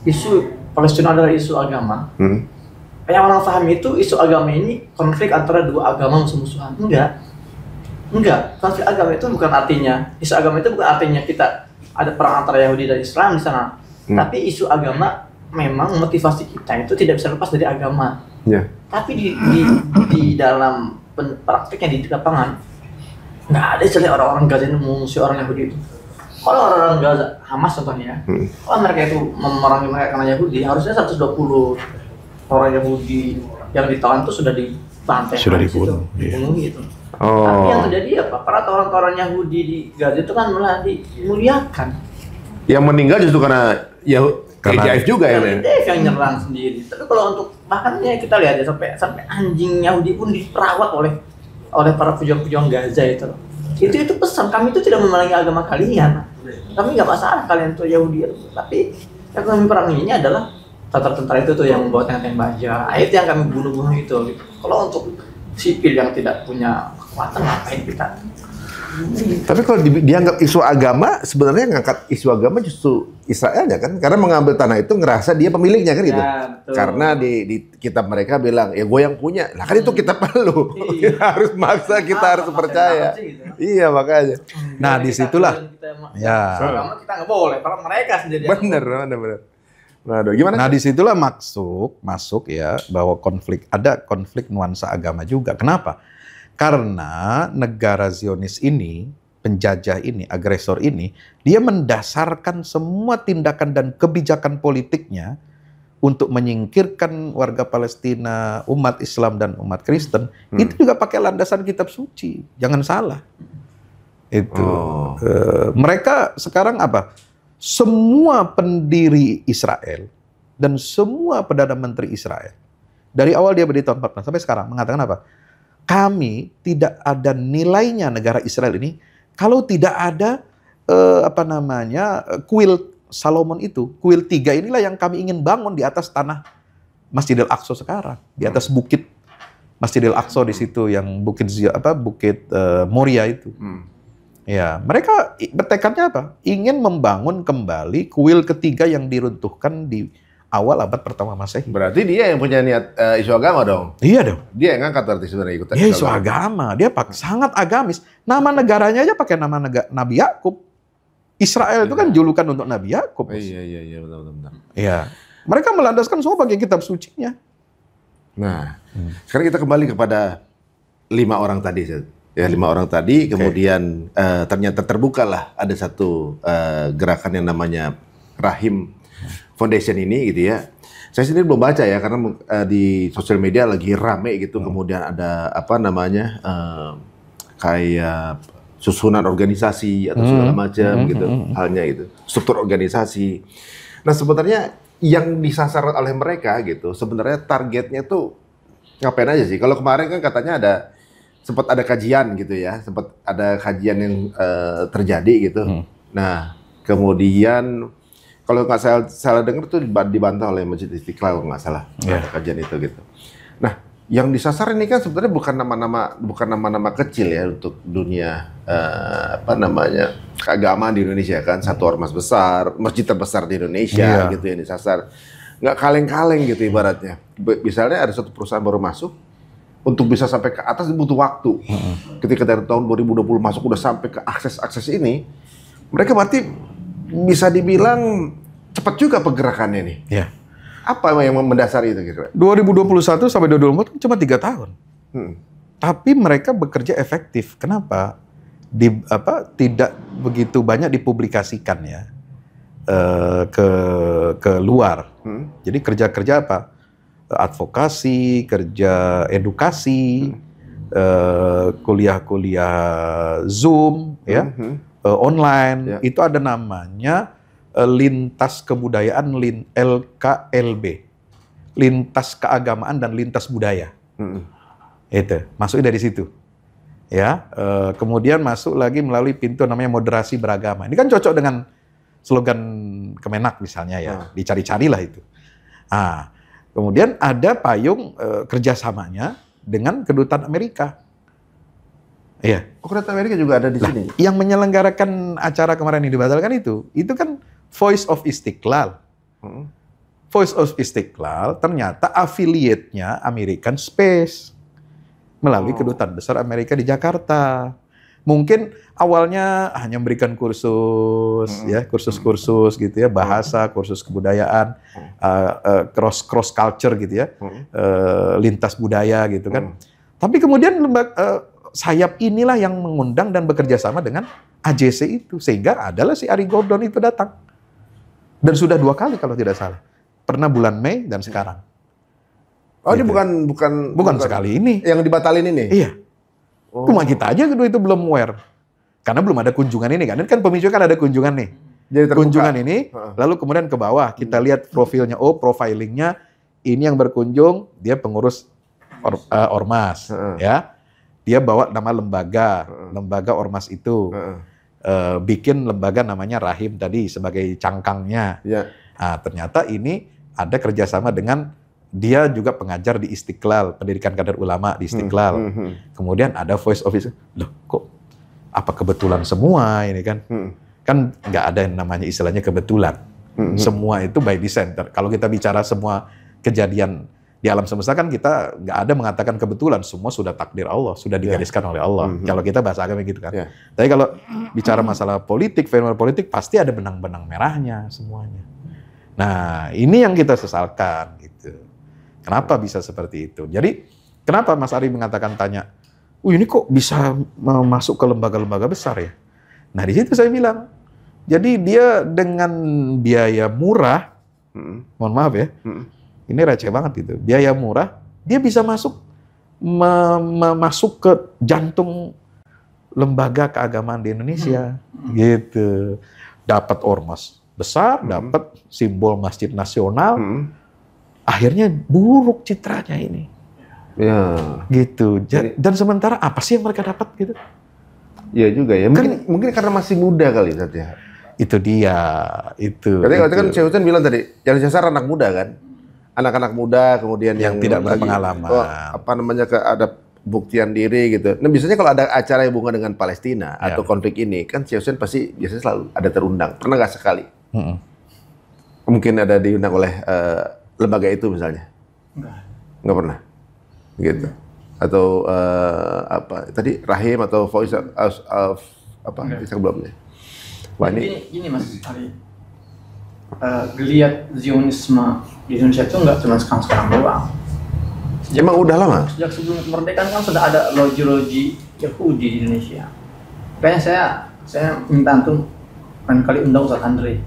isu Palestina adalah isu agama, yang orang pahami itu isu agama ini konflik antara dua agama musuh-musuhan. Enggak. Konflik agama itu bukan artinya, isu agama itu bukan artinya kita ada perang antara Yahudi dan Islam di sana. Tapi isu agama memang motivasi kita itu tidak bisa lepas dari agama. Tapi di dalam praktiknya di lapangan nggak ada istilah orang-orang Gaza ini mengungsi orang Yahudi itu. Kalau orang-orang Gaza, Hamas contohnya, kalau mereka itu memerangi mereka karena Yahudi, harusnya 120 orang Yahudi yang ditahan itu sudah dibantai, sudah dibunuh gitu. Tapi yang terjadi apa? Para orang-orang Yahudi di Gaza itu kan malah dimuliakan. Yang meninggal justru karena IDF juga ya. IDF yang nyerang sendiri. Tapi kalau untuk bahkan ya kita lihat ya sampai anjing Yahudi pun diperawat oleh para pejuang-pejuang Gaza itu. Itu pesan kami itu tidak memerangi agama kalian. Kami nggak masalah kalian itu Yahudi. Tapi yang kami perangi ini adalah tentara itu tuh yang membawa tank-tank baja. Itu yang kami bunuh-bunuh itu. Kalau untuk sipil yang tidak punya kekuatan, ngapain kita? Tapi kalau dianggap isu agama, sebenarnya ngangkat isu agama justru Israelnya kan, karena mengambil tanah itu ngerasa dia pemiliknya kan gitu. Karena di kitab mereka bilang ya gue yang punya, lah kan itu kitab lu. Kita harus maksa, kita harus percaya. Iya makanya. Nah disitulah. Ya. Agama kita nggak boleh, kalau mereka sendiri. Bener. Waduh, gimana? Nah disitulah masuk ya bahwa ada konflik nuansa agama juga. Kenapa? Karena negara Zionis ini, penjajah ini, agresor ini, dia mendasarkan semua tindakan dan kebijakan politiknya untuk menyingkirkan warga Palestina, umat Islam dan umat Kristen, itu juga pakai landasan kitab suci. Jangan salah. Itu. Mereka sekarang apa? Semua pendiri Israel dan semua Perdana Menteri Israel, dari awal dia berdiri tahun 14 sampai sekarang, mengatakan apa? Kami tidak ada nilainya negara Israel ini kalau tidak ada kuil Salomon itu. Kuil 3 inilah yang kami ingin bangun di atas tanah Masjidil Aqsa sekarang, di atas bukit Masjidil Aqsa di situ yang bukit Moria itu. Ya, mereka bertekadnya apa? Ingin membangun kembali kuil ketiga yang diruntuhkan di awal abad pertama Masehi. Berarti dia yang punya niat isu agama dong? Iya dong. Dia yang ngangkat arti sebenarnya ikut. Dia isu agama. Dia sangat agamis. Nama negaranya aja pakai nama Nabi Yakub. Israel itu kan julukan untuk Nabi Yakub. Iya, benar. Iya. Mereka melandaskan semua pakai kitab sucinya. Nah, sekarang kita kembali kepada 5 orang tadi. Ya, 5 orang tadi, kemudian ternyata terbukalah ada satu gerakan yang namanya Rahim Foundation ini gitu ya. Saya sendiri belum baca ya karena di sosial media lagi rame gitu. Kemudian ada apa namanya kayak susunan organisasi atau segala macam gitu halnya gitu. Struktur organisasi. Nah sebenarnya yang disasar oleh mereka gitu sebenarnya targetnya tuh ngapain aja sih? Kalau kemarin kan katanya sempat ada kajian gitu ya, sempat ada kajian yang terjadi gitu. Nah kemudian kalau nggak salah dengar tuh dibantah oleh Masjid Istiqlal kalau nggak salah ada kajian itu gitu. Nah, yang disasar ini kan sebenarnya bukan nama-nama kecil ya untuk dunia keagamaan di Indonesia kan. Satu ormas besar, masjid terbesar di Indonesia gitu yang disasar. Nggak kaleng-kaleng gitu ibaratnya. Misalnya ada satu perusahaan baru masuk, untuk bisa sampai ke atas butuh waktu. Ketika dari tahun 2020 masuk udah sampai ke akses ini, mereka berarti bisa dibilang cepat juga pergerakannya nih. Ya. Apa yang mendasari itu kira-kira? 2021 sampai 2024 cuma 3 tahun. Tapi mereka bekerja efektif. Kenapa? Tidak begitu banyak dipublikasikan ya ke luar. Jadi kerja-kerja apa? Advokasi, kerja edukasi, kuliah-kuliah Zoom, ya. Online, itu ada namanya lintas kebudayaan LKLB, lintas keagamaan dan lintas budaya. Itu masuk dari situ, ya. Kemudian masuk lagi melalui pintu namanya moderasi beragama. Ini kan cocok dengan slogan Kemenak misalnya ya, dicari-carilah itu. Nah, kemudian ada payung kerjasamanya dengan kedutaan Amerika. Iya. Oh, kedutaan Amerika juga ada di sini. Yang menyelenggarakan acara kemarin yang dibatalkan itu kan Voice of Istiqlal. Voice of Istiqlal ternyata affiliate-nya American Space melalui kedutaan besar Amerika di Jakarta. Mungkin awalnya hanya memberikan kursus, ya, kursus-kursus gitu ya, bahasa, kursus kebudayaan, cross culture gitu ya, lintas budaya gitu kan. Tapi kemudian sayap inilah yang mengundang dan bekerja sama dengan AJC itu. Sehingga adalah si Ari Gordon itu datang. Dan sudah 2 kali kalau tidak salah. Pernah bulan Mei dan sekarang. Oh, gitu. Ini bukan sekali ini. Yang dibatalin ini? Iya. Cuma kita aja kedua itu belum aware. Karena belum ada kunjungan ini kan. Ini kan pemicu kan ada kunjungan nih. Jadi kunjungan ini, lalu kemudian ke bawah. Kita lihat profilnya, profilingnya. Ini yang berkunjung, dia pengurus ormas. Ya. Dia bawa nama lembaga ormas itu. Bikin lembaga namanya Rahim tadi sebagai cangkangnya. Nah, ternyata ini ada kerjasama dengan dia juga pengajar di Istiqlal, pendidikan kader ulama di Istiqlal. Kemudian ada Voice of Istiqlal. Loh, kok apa kebetulan semua ini kan? Kan nggak ada yang namanya istilahnya kebetulan. Semua itu by design. Kalau kita bicara semua kejadian di alam semesta kan kita nggak ada mengatakan kebetulan, semua sudah takdir Allah, sudah digariskan oleh Allah. Kalau kita bahasa agama gitu kan. Tapi kalau bicara masalah politik, fenomena politik pasti ada benang-benang merahnya semuanya. Nah, ini yang kita sesalkan gitu. Kenapa bisa seperti itu? Jadi kenapa Mas Ari tanya, ini kok bisa masuk ke lembaga-lembaga besar ya? Nah, di situ saya bilang, jadi dia dengan biaya murah, mohon maaf ya. Ini receh banget gitu. Biaya murah, dia bisa masuk masuk ke jantung lembaga keagamaan di Indonesia, gitu. Dapat ormas besar, dapat simbol masjid nasional, akhirnya buruk citranya ini, gitu. Dan sementara apa sih yang mereka dapat gitu? Iya juga ya. Mungkin karena masih muda kali ya. Itu dia, itu. Katanya kan Syekh Husain bilang tadi, yang disasar anak muda kan. Anak-anak muda kemudian yang tidak berpengalaman. Ada buktian diri gitu. Nah biasanya kalau ada acara yang hubungan dengan Palestina atau konflik ini, kan Syekh Husain pasti biasanya selalu ada terundang. Pernah nggak sekali? Mungkin ada diundang oleh lembaga itu misalnya? Nggak pernah. Gitu. Atau apa tadi Rahim atau Voice of apa? Sebelumnya. Wah, ini Mas Ari. Geliat Zionisme di Indonesia itu nggak cuma sekarang doang. Emang udah lama? Sejak sebelum kemerdekaan kan sudah ada loji-loji Yahudi di Indonesia. Kayaknya saya minta antum kali undang Ustaz Andre.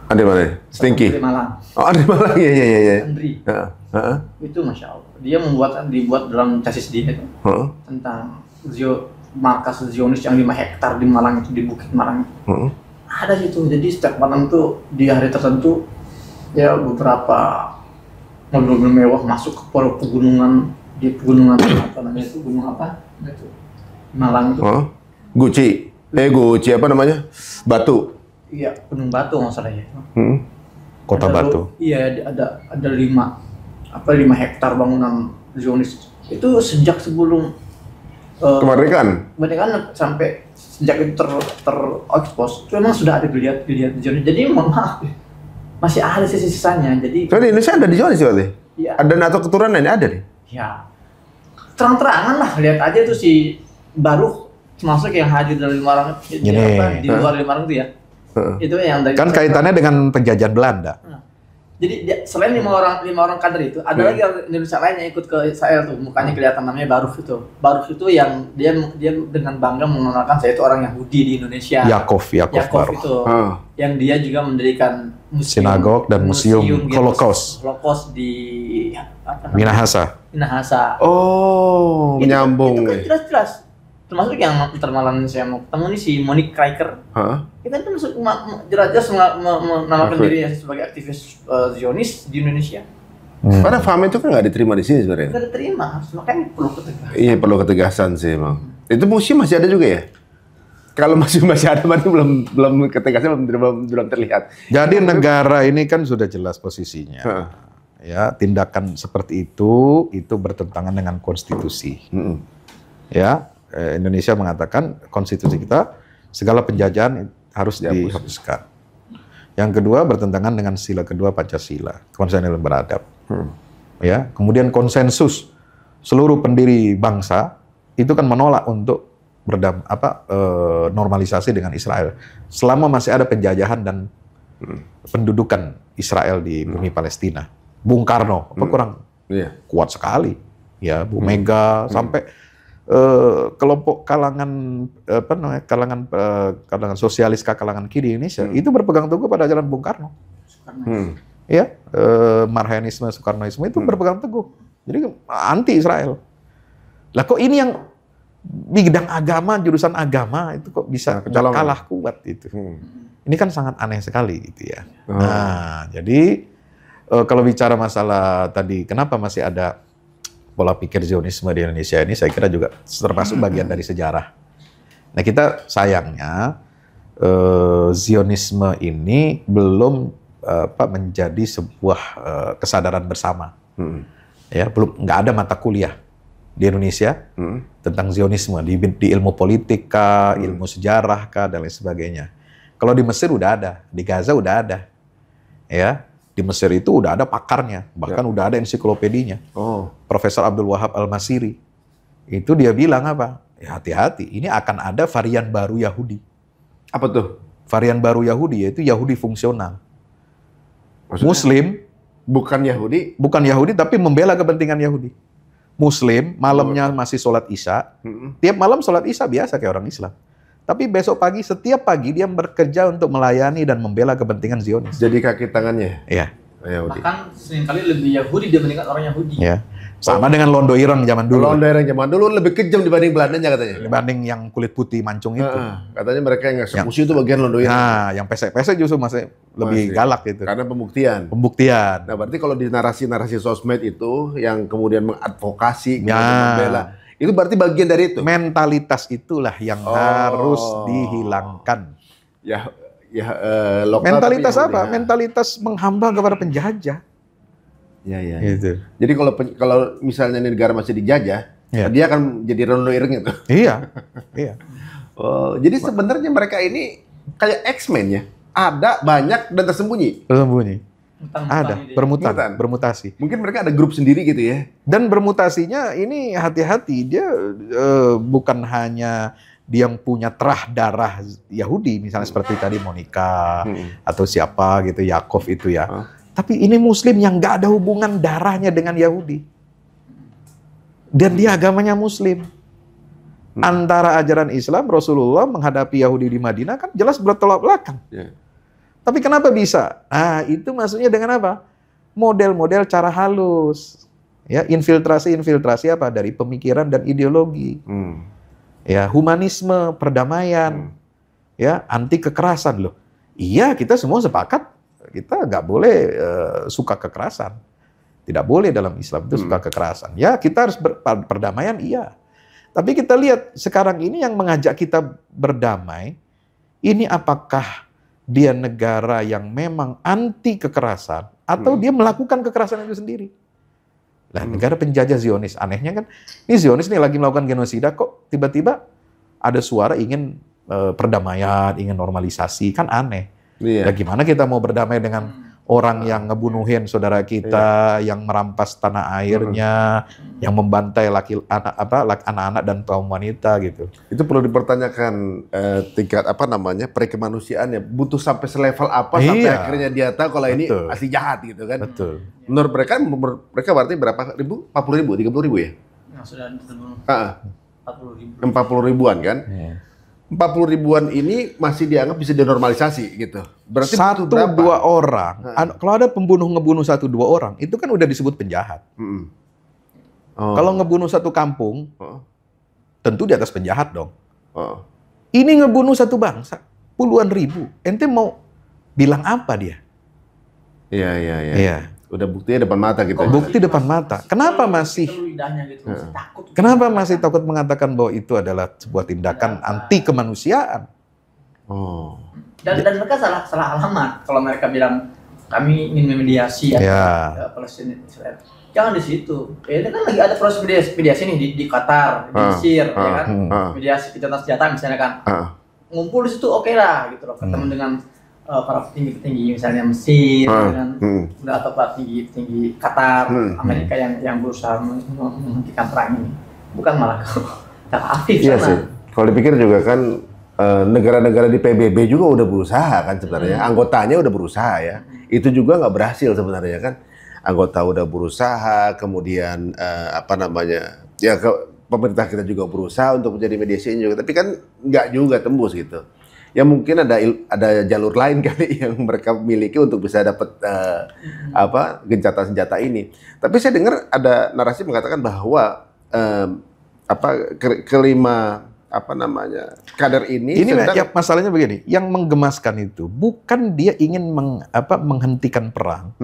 Andri mana? Stinky. Andri Malang. Oh, Andri Malang, iya. Andri. Heeh. Itu Masya Allah. Dia dibuat dalam chassis dia itu. Tentang markas Zionis yang 5 hektar di Malang itu, di Bukit Malang. Ada situ. Jadi setiap malam tuh di hari tertentu ya beberapa mobil-mobil mewah masuk ke pegunungan, di pegunungan apa namanya itu, gunung apa? Itu Malang itu. Gucci apa namanya? Batu. Iya, Gunung Batu nggak salah ya. Kota Batu. Iya, ada 5 hektar bangunan Zionis. Itu sejak sebelum Kemerdekaan sampai sejak itu terekspos, itu memang sudah ada geliat Zionis. Jadi mohon maaf, masih ada sisa-sisanya. Jadi di Indonesia ada di Zionis berarti? Iya. Ada atau keturunan ini ada nih? Ya, terang-terangan lah, lihat aja tuh si Baruch termasuk yang hadir dari Limarang di luar Limarang itu ya. Itu yang dari kan kaitannya dengan penjajahan Belanda. Jadi selain 5 orang kader itu, ada lagi orang Indonesia lain yang ikut ke Israel tuh, mukanya kelihatan, namanya Baruch itu. Baruch itu yang dia dengan bangga mengenalkan saya itu orang Yahudi di Indonesia. Yakov Baruch. Itu. Yang dia juga mendirikan sinagog dan museum Holocaust di Minahasa. Oh, menyambung. Itu kan jelas-jelas. Termasuk yang termalam saya mau ketemu nih si Monique Krieger. Dia kan termasuk jelas-jelas menamakan dirinya sebagai aktivis Zionis di Indonesia. Karena FAM itu kan nggak diterima di sini sebenarnya. Nggak diterima, makanya perlu ketegasan. Iya, perlu ketegasan sih emang. Itu museum masih ada juga ya? Kalau masih ada, berarti belum ketegasan, belum terlihat. Jadi negara ini kan sudah jelas posisinya. Ya, tindakan seperti itu bertentangan dengan konstitusi. Ya. Indonesia mengatakan konstitusi kita segala penjajahan harus dihapuskan. Yang kedua bertentangan dengan sila kedua Pancasila, kemanusiaan yang beradab. Ya, kemudian konsensus seluruh pendiri bangsa itu kan menolak untuk normalisasi dengan Israel selama masih ada penjajahan dan pendudukan Israel di bumi Palestina. Bung Karno kurang kuat sekali, ya Bu Mega sampai kelompok kalangan kalangan sosialis kalangan kiri Indonesia itu berpegang teguh pada ajaran Bung Karno. Ya, Marhaenisme, Soekarnoisme itu berpegang teguh. Jadi anti Israel. Lah kok ini yang bidang agama, jurusan agama itu kok bisa kalah kuat itu. Ini kan sangat aneh sekali gitu ya. Nah, jadi kalau bicara masalah tadi kenapa masih ada pola pikir Zionisme di Indonesia ini, saya kira juga termasuk bagian dari sejarah. Nah, kita sayangnya Zionisme ini belum menjadi sebuah kesadaran bersama. Ya, nggak ada mata kuliah di Indonesia tentang Zionisme di ilmu politik kah, ilmu sejarah kah, dan lain sebagainya. Kalau di Mesir udah ada, di Gaza udah ada, ya. Di Mesir itu udah ada pakarnya, bahkan udah ada ensiklopedinya. Profesor Abdul Wahab Al-Masiri. Itu dia bilang apa? Ya, hati-hati, ini akan ada varian baru Yahudi. Apa tuh? Varian baru Yahudi yaitu Yahudi fungsional. Maksudnya, Muslim, bukan Yahudi tapi membela kepentingan Yahudi. Muslim, malamnya masih sholat Isya. Tiap malam sholat Isya biasa kayak orang Islam. Tapi besok pagi, setiap pagi dia bekerja untuk melayani dan membela kepentingan Zionis. Jadi kaki tangannya? Iya. Bahkan seringkali lebih Yahudi dibandingkan orang Yahudi. Ya. Sama dengan Londo Ireng zaman dulu. Londo Ireng zaman dulu lebih kejam dibanding Belandanya katanya. Dibanding yang kulit putih mancung itu. Katanya mereka yang eksekusi itu bagian Londo Ireng. Nah, yang pesek-pesek justru masih lebih galak gitu. Karena pembuktian. Nah, berarti kalau di narasi-narasi sosmed itu yang kemudian mengadvokasi, membela, itu berarti bagian dari itu. Mentalitas itulah yang harus dihilangkan. Lokal mentalitas apa? Mentalitas menghamba kepada penjajah. Iya. Gitu. Jadi kalau misalnya negara masih dijajah, dia akan jadi Londo Ireng itu. Iya. Jadi sebenarnya mereka ini kayak X-Men ya. Ada, banyak, dan tersembunyi. Ada, bermutasi. Mungkin mereka ada grup sendiri gitu ya. Dan bermutasinya ini hati-hati, dia bukan hanya dia yang punya terah darah Yahudi, misalnya seperti tadi Monica atau siapa gitu, Yakov itu ya. Tapi ini Muslim yang nggak ada hubungan darahnya dengan Yahudi. Dan dia agamanya Muslim. Antara ajaran Islam, Rasulullah menghadapi Yahudi di Madinah kan jelas bertolak belakang. Tapi kenapa bisa? Nah, itu maksudnya dengan apa? Model-model cara halus. Ya, infiltrasi apa? Dari pemikiran dan ideologi. Ya, humanisme, perdamaian. Ya, anti kekerasan loh. Iya, kita semua sepakat. Kita nggak boleh suka kekerasan. Tidak boleh dalam Islam itu suka kekerasan. Ya, kita harus perdamaian, iya. Tapi kita lihat sekarang ini yang mengajak kita berdamai, ini apakah dia negara yang memang anti kekerasan atau dia melakukan kekerasan itu sendiri? Nah, negara penjajah Zionis, anehnya kan, ini Zionis nih lagi melakukan genosida, kok tiba-tiba ada suara ingin perdamaian, ingin normalisasi, kan aneh. Iya. Ya gimana kita mau berdamai dengan orang yang ngebunuhin saudara kita, yang merampas tanah airnya, yang membantai anak-anak dan kaum wanita gitu. Itu perlu dipertanyakan tingkat perkemanusiaannya. Butuh sampai selevel apa sampai akhirnya dia tahu kalau ini asli jahat gitu kan. Betul. Menurut mereka berarti berapa ribu? 40 ribu, 30 ribu ya? Yang sudah 40 ribu. 40 ribuan kan? 40 ribuan ini masih dianggap bisa denormalisasi gitu. Berarti satu dua orang. Kalau ada pembunuh ngebunuh 1-2 orang, itu kan udah disebut penjahat. Kalau ngebunuh satu kampung, tentu di atas penjahat dong. Ini ngebunuh satu bangsa, puluhan ribu. Ente mau bilang apa dia? Iya. Udah buktinya depan mata gitu. Bukti depan mata. Kenapa masih? Kenapa masih takut mengatakan bahwa itu adalah sebuah tindakan anti kemanusiaan? Dan mereka salah alamat kalau mereka bilang kami ingin memediasi Palestina Israel. Jangan di situ. Ini kan lagi ada proses mediasi nih di Qatar, di Mesir, ya kan? Mediasi kejahatan senjata misalnya kan. Ngumpul di situ oke lah gitu loh. Ketemu dengan para petinggi misalnya Mesir, atau para petinggi Qatar, Amerika yang berusaha menghentikan perang ini, bukan malah Tel Aviv sana. Sih. Kalau dipikir juga kan negara-negara di PBB juga udah berusaha kan sebenarnya, anggotanya udah berusaha ya, itu juga nggak berhasil sebenarnya kan, anggota udah berusaha, kemudian pemerintah kita juga berusaha untuk menjadi mediasi juga, tapi kan nggak juga tembus gitu. Ya mungkin ada jalur lain kali yang mereka miliki untuk bisa dapat gencatan senjata ini. Tapi saya dengar ada narasi mengatakan bahwa kelima kader ini masalahnya begini, yang menggemaskan itu bukan dia ingin menghentikan perang,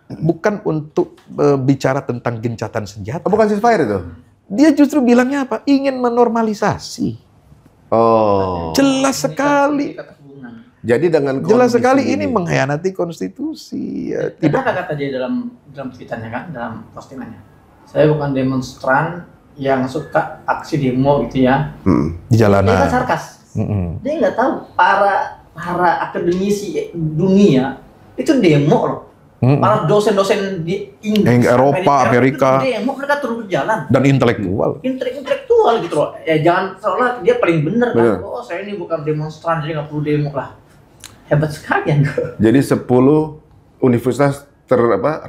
bukan untuk bicara tentang gencatan senjata. Bukan ceasefire itu. Dia justru bilangnya apa? Ingin menormalisasi. Jelas sekali. Jadi dengan jelas sekali ini mengkhianati konstitusi. Ya, tidak kata dia dalam tweetannya kan, dalam postingannya. Saya bukan demonstran yang suka aksi demo gitu ya. Di jalanan. Dia kan sarkas. Dia nggak tahu para akademisi dunia itu demo loh. Para dosen-dosen di Inggris, Eropa, Amerika, mereka turun ke jalan. Dan intelektual gitu loh. Ya jangan seolah dia paling benar kan. Oh saya ini bukan demonstran, jadi nggak perlu demo lah. Hebat sekali ya. Jadi 10 universitas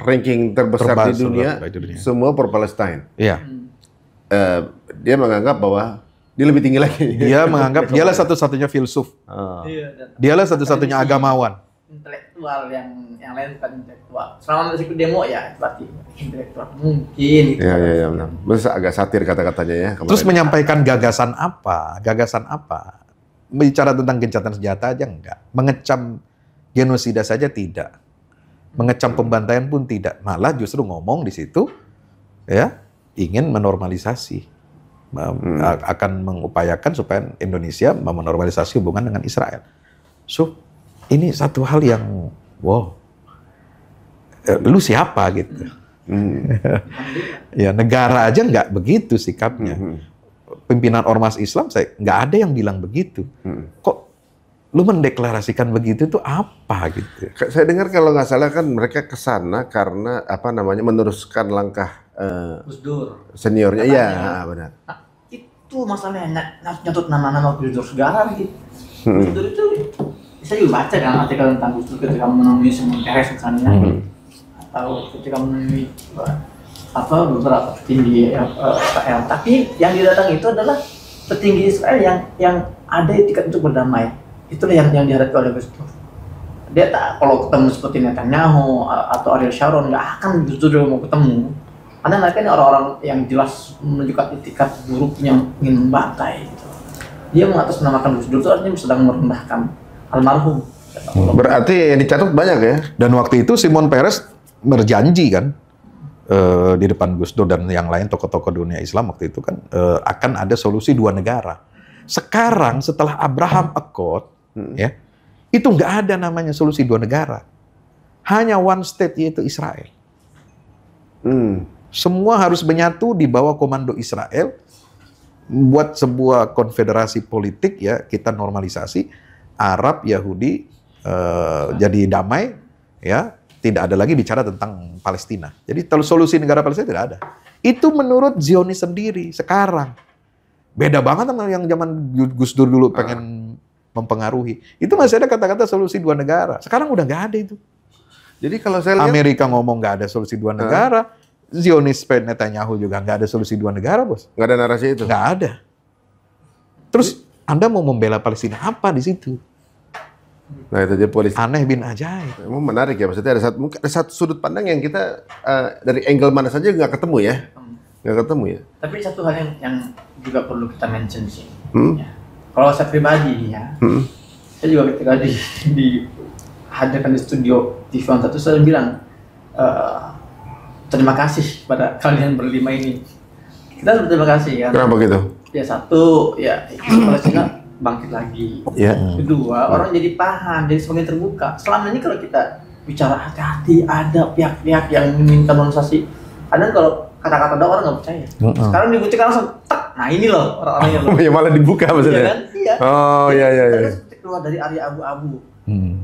ranking terbesar di dunia, semua pro Palestine. Iya. Dia menganggap bahwa dia lebih tinggi lagi. Dia menganggap dialah satu-satunya filsuf. Dialah satu-satunya agamawan. Intelektual yang lain bukan intelektual. Selama masih demo ya berarti intelektual mungkin. Iya benar. Masa agak satir kata-katanya ya. Terus menyampaikan gagasan apa? Bicara tentang gencatan senjata aja enggak. Mengecam genosida saja tidak. Mengecam pembantaian pun tidak. Malah justru ngomong di situ ya ingin menormalisasi. Akan mengupayakan supaya Indonesia menormalisasi hubungan dengan Israel. So ini satu hal yang, lu siapa gitu? Ya negara aja nggak begitu sikapnya. Pimpinan ormas Islam nggak ada yang bilang begitu. Kok lu mendeklarasikan begitu tuh apa gitu? Saya dengar kalau nggak salah kan mereka kesana karena meneruskan langkah Gus Dur seniornya. Iya benar. Nah, itu masalahnya nyatut nama-nama Gus Dur segala gitu. Gus Dur itu saya juga baca kan artikel tentang Gus Dur ketika menemui Simon Peres misalnya, atau ketika menemui beberapa petinggi Israel. Tapi yang didatangi itu adalah petinggi Israel yang ada etikat untuk berdamai. Itulah yang dihadapi oleh Gus Dur. Dia tak kalau ketemu seperti Netanyahu atau Ariel Sharon nggak akan justru mau ketemu. Karena mereka ini orang-orang yang jelas menunjukkan itikat buruknya ingin membantai. Gitu. Dia mengatasnamakan Gus Dur itu artinya sedang merendahkan almarhum. Berarti yang dicatat banyak ya? Dan waktu itu Shimon Peres berjanji kan di depan Gus Dur dan yang lain tokoh-tokoh dunia Islam waktu itu kan akan ada solusi dua negara. Sekarang setelah Abraham Accord, ya itu nggak ada namanya solusi dua negara. Hanya one state yaitu Israel. Semua harus menyatu di bawah komando Israel, buat sebuah konfederasi politik ya, kita normalisasi Arab Yahudi jadi damai ya, tidak ada lagi bicara tentang Palestina. Jadi solusi negara Palestina tidak ada. Itu menurut Zionis sendiri sekarang. Beda banget sama yang zaman Gus Dur dulu pengen mempengaruhi. Itu masih ada kata-kata solusi dua negara. Sekarang udah nggak ada itu. Jadi kalau saya lihat Amerika ngomong nggak ada solusi dua negara, Zionis Netanyahu juga nggak ada solusi dua negara, bos. nggak ada narasi itu. Nggak ada. Terus Anda mau membela Palestina apa di situ? Nah itu dia polisi. Aneh bin ajaib. Emang menarik ya, maksudnya mungkin ada satu sudut pandang yang kita dari angle mana saja nggak ketemu ya. Nggak ketemu ya. Tapi satu hal yang juga perlu kita mention sih. Ya. Kalau saya pribadi ya, saya juga ketika dihadirkan di studio TV One satu saya bilang terima kasih pada kalian berlima ini. Kita harus berterima kasih kan. Kenapa gitu? Ya satu, ya Palestina bangkit lagi. Kedua, orang jadi paham, jadi semakin terbuka. Selama ini kalau kita bicara hati-hati, ada pihak-pihak yang meminta normalisasi. Kadang kalau kata-kata doang orang nggak percaya. Sekarang dibuktikan langsung, tak. Nah ini loh orang-orang yang Ya malah dibuka maksudnya. Iya kan? Iya. Oh iya. Terus keluar dari area abu-abu.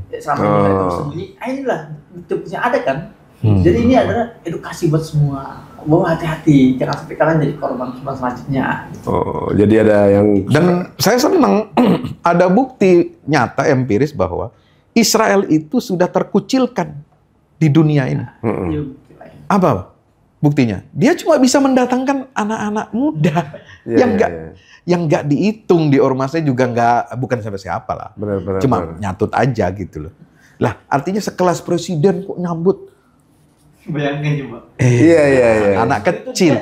Ya, selama ini mereka bersembunyi, inilah bukti-buktinya ada kan. Jadi ini adalah edukasi buat semua. Bahwa hati-hati, jangan sampai kalian jadi korban selanjutnya. Oh, jadi ada yang... Dan saya senang ada bukti nyata empiris bahwa Israel itu sudah terkucilkan di dunia ini. Apa buktinya? Dia cuma bisa mendatangkan anak-anak muda yang nggak dihitung di ormasnya juga bukan siapa lah. Benar, cuma nyatut aja gitu loh. Lah artinya sekelas presiden kok nyambut. Bayangkan coba. Iya. Anak kecil.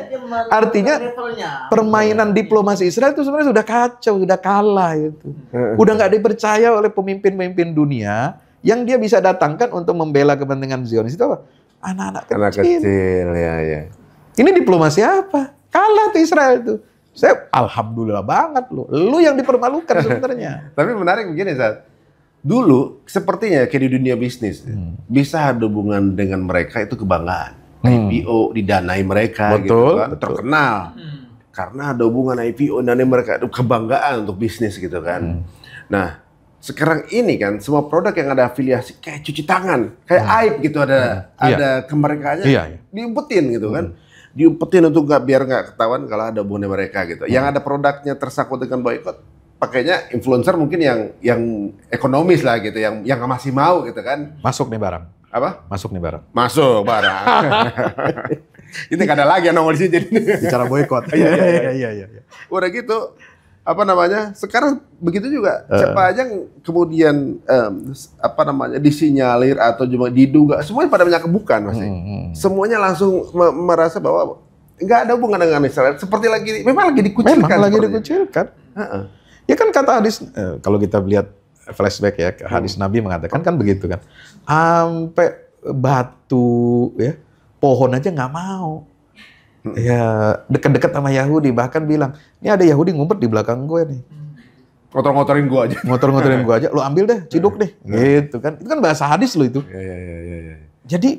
Artinya permainan diplomasi Israel itu sebenarnya sudah kacau, sudah kalah itu. Udah nggak dipercaya oleh pemimpin-pemimpin dunia yang dia bisa datangkan untuk membela kepentingan Zionis itu apa? Anak-anak kecil. Anak kecil, ya. Ini diplomasi apa? Kalah tuh Israel itu. Saya alhamdulillah banget loh. Lu yang dipermalukan sebenarnya. Tapi menarik begini, Zat. Dulu sepertinya kayak di dunia bisnis bisa ada hubungan dengan mereka itu kebanggaan. IPO didanai mereka gitu kan, terkenal. Karena ada hubungan IPO danai mereka itu kebanggaan untuk bisnis gitu kan. Nah, sekarang ini kan semua produk yang ada afiliasi kayak cuci tangan, kayak aib gitu ada kemerekaannya diumpetin gitu kan. Diumpetin untuk biar nggak ketahuan kalau ada hubungan mereka gitu. Yang ada produknya tersangkut dengan boykot, pakainya influencer mungkin yang ekonomis lah gitu, yang masih mau gitu kan. Masuk nih barang. Apa? Masuk nih barang. Masuk barang. Ini nggak ada lagi yang nongol di sini jadi. Bicara boykot. Iya. Udah gitu, apa namanya? Sekarang begitu juga. Siapa aja yang kemudian disinyalir atau cuma diduga, semuanya pada banyak bukan masih. Semuanya langsung merasa bahwa nggak ada hubungan dengan Israel. Seperti memang lagi dikucilkan. Memang lagi dikucilkan. Ya kan kata hadis, kalau kita lihat flashback ya, hadis Nabi mengatakan kan begitu kan. Sampai batu, ya, pohon aja nggak mau. Ya dekat-dekat sama Yahudi, bahkan bilang, ini ada Yahudi ngumpet di belakang gue nih. Ngotor-ngotorin gue aja. Ngotor-ngotorin gue aja, lo ambil deh, ciduk deh. Gitu kan. Itu kan bahasa hadis lo itu. Iya. Jadi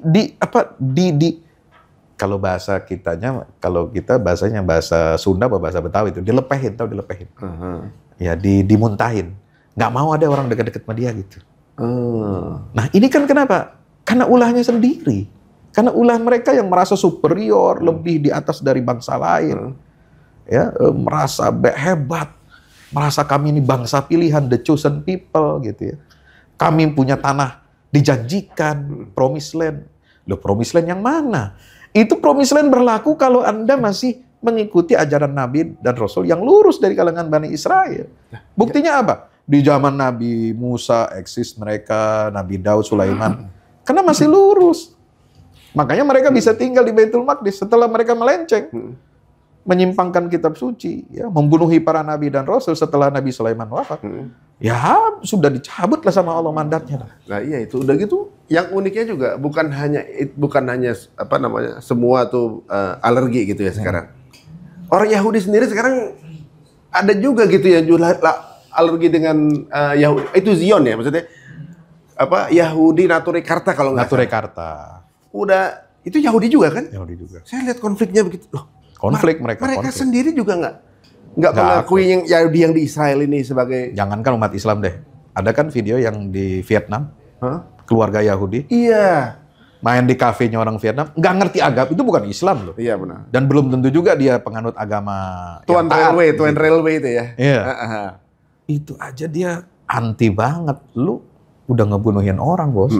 kalau bahasa kitanya, kalau kita bahasanya bahasa Sunda apa bahasa Betawi itu dilepehin, ya dimuntahin, nggak mau ada orang dekat-dekat sama dia gitu. Nah ini kan kenapa? Karena ulahnya sendiri, karena ulah mereka yang merasa superior, lebih di atas dari bangsa lain, ya merasa hebat, merasa kami ini bangsa pilihan, the chosen people gitu ya. Kami punya tanah dijanjikan, promised land. Loh promised land yang mana? Itu promised land berlaku kalau Anda masih mengikuti ajaran Nabi dan Rasul yang lurus dari kalangan Bani Israel. Buktinya apa? di zaman Nabi Musa eksis mereka, Nabi Daud, Sulaiman, karena masih lurus. Makanya mereka bisa tinggal di Baitul Maqdis setelah mereka melenceng, menyimpangkan kitab suci, ya, membunuhi para nabi dan rasul setelah Nabi Sulaiman wafat. Ya sudah dicabut lah sama Allah mandatnya. Nah iya itu udah gitu. Yang uniknya juga bukan hanya apa namanya semua tuh alergi gitu ya sekarang. Orang Yahudi sendiri sekarang ada juga gitu ya alergi dengan Yahudi. Itu Zion ya maksudnya apa Yahudi Naturakarta kalau nggak salah. Naturakarta. Udah itu Yahudi juga kan? Yahudi juga. Saya lihat konfliknya begitu. Loh, mereka konflik. sendiri juga nggak mengakui yang Yahudi yang di Israel ini sebagai. Jangankan umat Islam deh. Ada kan video yang di Vietnam, keluarga Yahudi. Iya. Main di kafenya orang Vietnam, nggak ngerti agama, itu bukan Islam loh. Iya benar. Dan belum tentu juga dia penganut agama Tuan Railway itu ya. Iya. Itu aja dia anti banget. Lu udah ngebunuhin orang, Bos.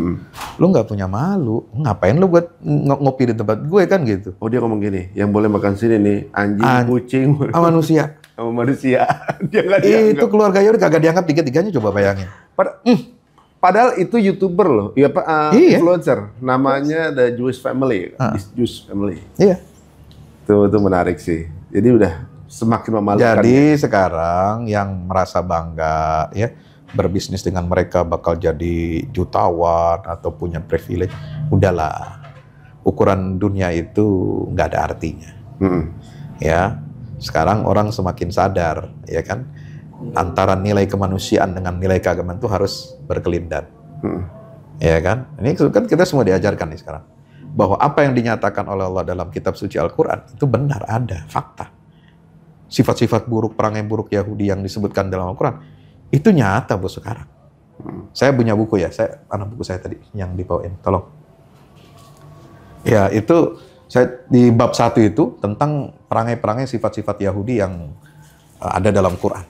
Lu nggak punya malu. Ngapain lu buat ngopi di tempat gue kan gitu. Oh dia ngomong gini, yang boleh makan sini nih anjing, kucing, manusia. Sama manusia. Dia nggak dianggap. Itu dianggap. keluarga Yahudi kagak dianggap tiga-tiganya, coba bayangin. Padahal itu YouTuber loh, ya Pak, Iya. influencer. Namanya The Jewish Family, Jewish Family. Iya. Itu menarik sih. Jadi udah semakin memalukan. Jadi sekarang yang merasa bangga ya berbisnis dengan mereka bakal jadi jutawan atau punya privilege, udahlah. Ukuran dunia itu nggak ada artinya. Ya, sekarang orang semakin sadar, ya kan? Antara nilai kemanusiaan dengan nilai keagamaan itu harus berkelindan. Ya kan? Ini kan kita semua diajarkan nih sekarang. Bahwa apa yang dinyatakan oleh Allah dalam kitab suci Al-Quran itu benar, ada, fakta. Sifat-sifat buruk, perangai buruk Yahudi yang disebutkan dalam Al-Quran, itu nyata Bos sekarang. Saya punya buku ya, anak buku saya tadi yang dibawain, tolong. Ya itu, saya di bab 1 itu tentang perangai-perangai sifat-sifat Yahudi yang ada dalam Quran.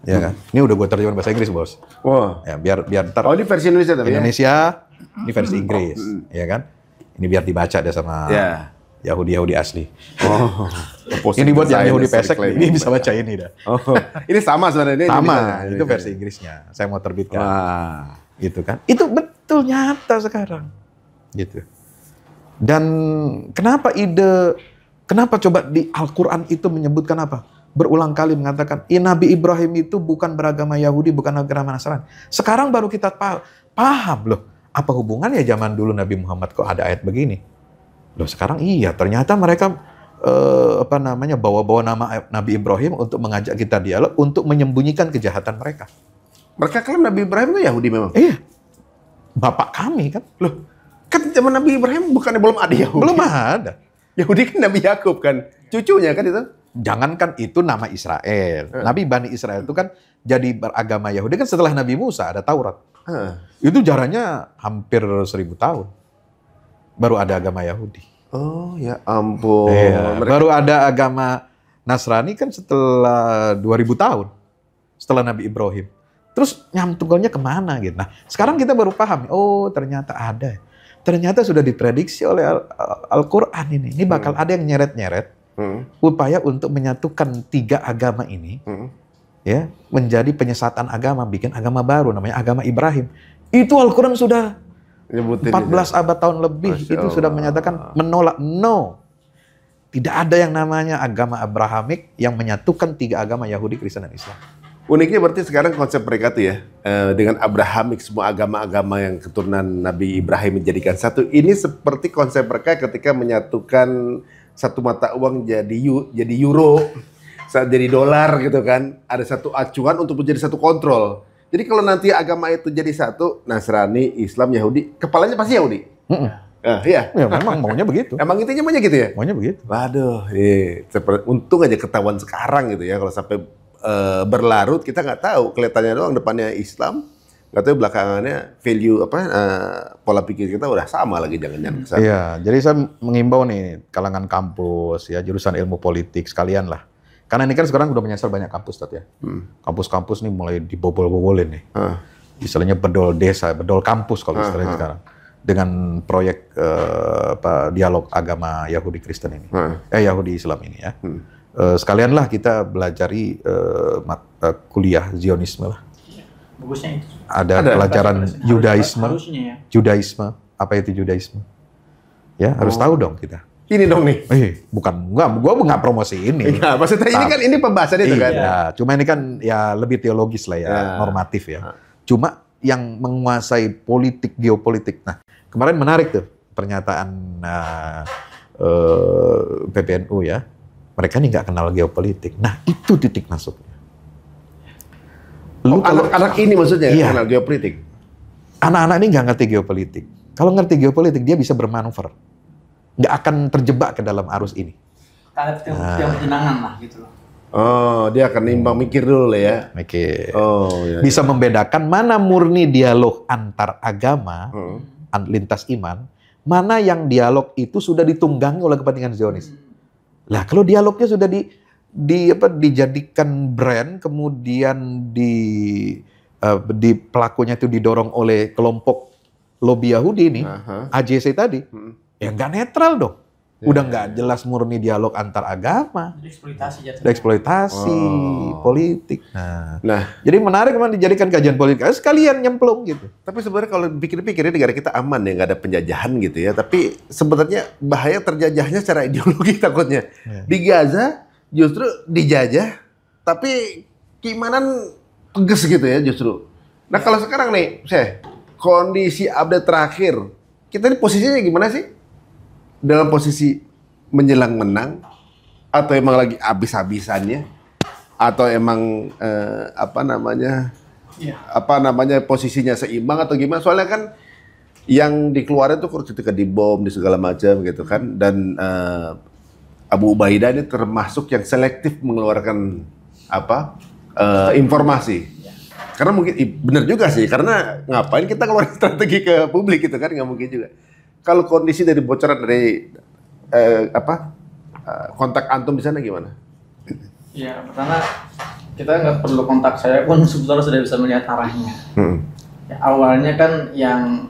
Ya kan? Ini udah gue terjemahin bahasa Inggris, Bos. Wah. Ya, biar ntar. Oh, ini versi Indonesia tapi Indonesia, ini versi Inggris, ya kan? Ini biar dibaca deh sama Yahudi asli. Oh. Ini buat yang Yahudi pesek, ini bisa baca ini dah. Oh, ini sama sebenarnya. Sama, itu versi Inggrisnya. Saya mau terbitkan. Wah. Gitu kan? Itu betul nyata sekarang. Gitu. Dan kenapa coba di Al-Quran itu menyebutkan apa? Berulang kali mengatakan, Nabi Ibrahim itu bukan beragama Yahudi, bukan agama Nasrani. Sekarang baru kita paham loh, apa hubungannya zaman dulu Nabi Muhammad kok ada ayat begini? Loh sekarang iya, ternyata mereka bawa-bawa nama Nabi Ibrahim untuk mengajak kita dialog, untuk menyembunyikan kejahatan mereka. Mereka klaim Nabi Ibrahim itu Yahudi memang? Iya, bapak kami kan. Loh, kan zaman Nabi Ibrahim bukannya belum ada Yahudi? Belum ada. Yahudi kan Nabi Yakub kan, cucunya kan itu? Jangankan itu nama Israel. Nabi Bani Israel itu kan jadi beragama Yahudi kan setelah Nabi Musa ada Taurat. Itu jaraknya hampir 1000 tahun. Baru ada agama Yahudi. Oh ya ampun. Iya. Baru ada agama Nasrani kan setelah 2000 tahun. Setelah Nabi Ibrahim. Terus nyantungnya kemana gitu. Nah sekarang kita baru paham. Oh ternyata ada. Ternyata sudah diprediksi oleh Al-Quran ini. Ini bakal ada yang nyeret-nyeret. Upaya untuk menyatukan 3 agama ini ya menjadi penyesatan agama, bikin agama baru namanya agama Ibrahim. Itu Al-Quran sudah nyebutin 14 abad tahun lebih. Masya itu Allah. Sudah menyatakan menolak. No, tidak ada yang namanya agama Abrahamik yang menyatukan 3 agama Yahudi, Kristen, dan Islam. Uniknya berarti sekarang konsep mereka tuh ya dengan Abrahamik, semua agama-agama yang keturunan Nabi Ibrahim menjadikan satu. Ini seperti konsep mereka ketika menyatukan satu mata uang jadi euro, jadi dolar gitu kan. Ada satu acuan untuk menjadi satu kontrol. Jadi kalau nanti agama itu jadi satu, Nasrani, Islam, Yahudi, kepalanya pasti Yahudi. Iya. Ya, memang maunya begitu. Emang intinya maunya gitu ya? Maunya begitu. Waduh, untung aja ketahuan sekarang gitu ya. Kalau sampai berlarut kita nggak tahu. Kelihatannya doang depannya Islam. Nggak tahu belakangannya value pola pikir kita udah sama lagi jangan-jangan kesana. Iya, jadi saya mengimbau nih kalangan kampus ya jurusan ilmu politik sekalian lah. Karena ini kan sekarang udah menyasar banyak kampus ya. Kampus-kampus nih mulai dibobol-bobolin nih. Istilahnya bedol desa, bedol kampus kalau istilahnya sekarang. Dengan proyek dialog agama Yahudi Kristen ini. Yahudi Islam ini ya. Sekalianlah kita belajari kuliah Zionisme lah. Bagusnya itu. Ada Ada. pelajaran Judaisme. Harusnya ya. Judaisme. Apa itu Judaisme? Ya, harus tahu dong kita. Ini dong nih. Gua nggak promosi ini. Enggak, maksudnya ini kan ini pembahasan itu kan. Iya, cuma ini kan ya lebih teologis lah ya, Ya. normatif ya. Cuma yang menguasai politik, geopolitik. Nah, kemarin menarik tuh pernyataan PBNU ya. Mereka ini nggak kenal geopolitik. Nah, itu titik masuknya. Anak-anak ini maksudnya Iya. kenal geopolitik. Anak-anak ini nggak ngerti geopolitik. Kalau ngerti geopolitik, dia bisa bermanuver. Nggak akan terjebak ke dalam arus ini. Ada yang penjenangan lah gitu loh. Oh, dia akan nimbang mikir dulu lah ya. Oke. Oh, ya. Bisa membedakan mana murni dialog antar agama, Hmm. lintas iman, mana yang dialog itu sudah ditunggangi oleh kepentingan Zionis. Lah, kalau dialognya sudah dijadikan brand, kemudian di pelakunya itu didorong oleh kelompok lobby Yahudi ini, Aha. AJC tadi, ya nggak netral dong. Udah nggak jelas murni dialog antar agama, Jadi eksploitasi jatuhnya. eksploitasi politik. Nah, Jadi menarik memang dijadikan kajian politik, sekalian nyemplung gitu. tapi sebenarnya kalau pikir-pikir negara kita aman ya, nggak ada penjajahan gitu ya. Tapi sebenarnya bahaya terjajahnya secara ideologi takutnya. Ya. Di Gaza justru dijajah, tapi keimanan tegas gitu ya justru. Nah kalau sekarang nih, kondisi update terakhir, kita ini posisinya gimana sih? Dalam posisi menjelang menang, atau emang lagi habis-habisannya, atau emang Iya. posisinya seimbang atau gimana? Soalnya kan yang dikeluarin tuh ketika dibom di segala macam gitu kan, dan Abu Ubaidah ini termasuk yang selektif mengeluarkan informasi. Karena mungkin benar juga sih, karena ngapain kita keluarin strategi ke publik gitu kan, nggak mungkin juga. Kalau kondisi dari bocoran dari kontak antum di sana gimana? Ya, pertama kita nggak perlu kontak saya pun sebetulnya sudah bisa melihat arahnya. Ya, awalnya kan yang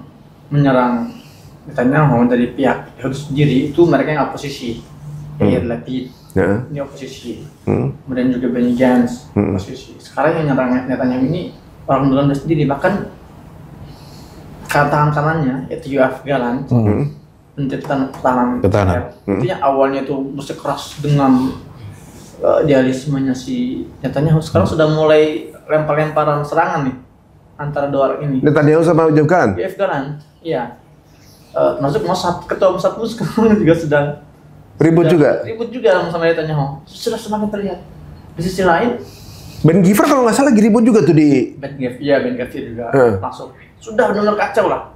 menyerang Netanyahu dari pihak Yahudi sendiri itu mereka yang oposisi. Yair Lapid, Ya. ini oposisi. Kemudian juga Benny Gantz, oposisi. Sekarang yang nyerang Netanyahu ini orang Belanda sendiri, bahkan tangan kanannya yaitu Yoav Gallant, Menteri Pertahanan Pertahanan. Israel. Itu yang awalnya itu bersikeras dengan idealismenya si Netanyahu, sekarang sudah mulai lempar-lemparan serangan nih antara dua orang ini. Netanyahu sama Yoav Gallant? Yoav Gallant, iya. Termasuk Mossad, ketua Mossad pun sekarang juga sedang Ribut juga? ribut juga sama Netanyahu. Sudah semakin terlihat. Di sisi lain, Ben Gvir kalau nggak salah lagi ribut juga tuh di... Ben Gvir juga masuk. Sudah benar kacau lah.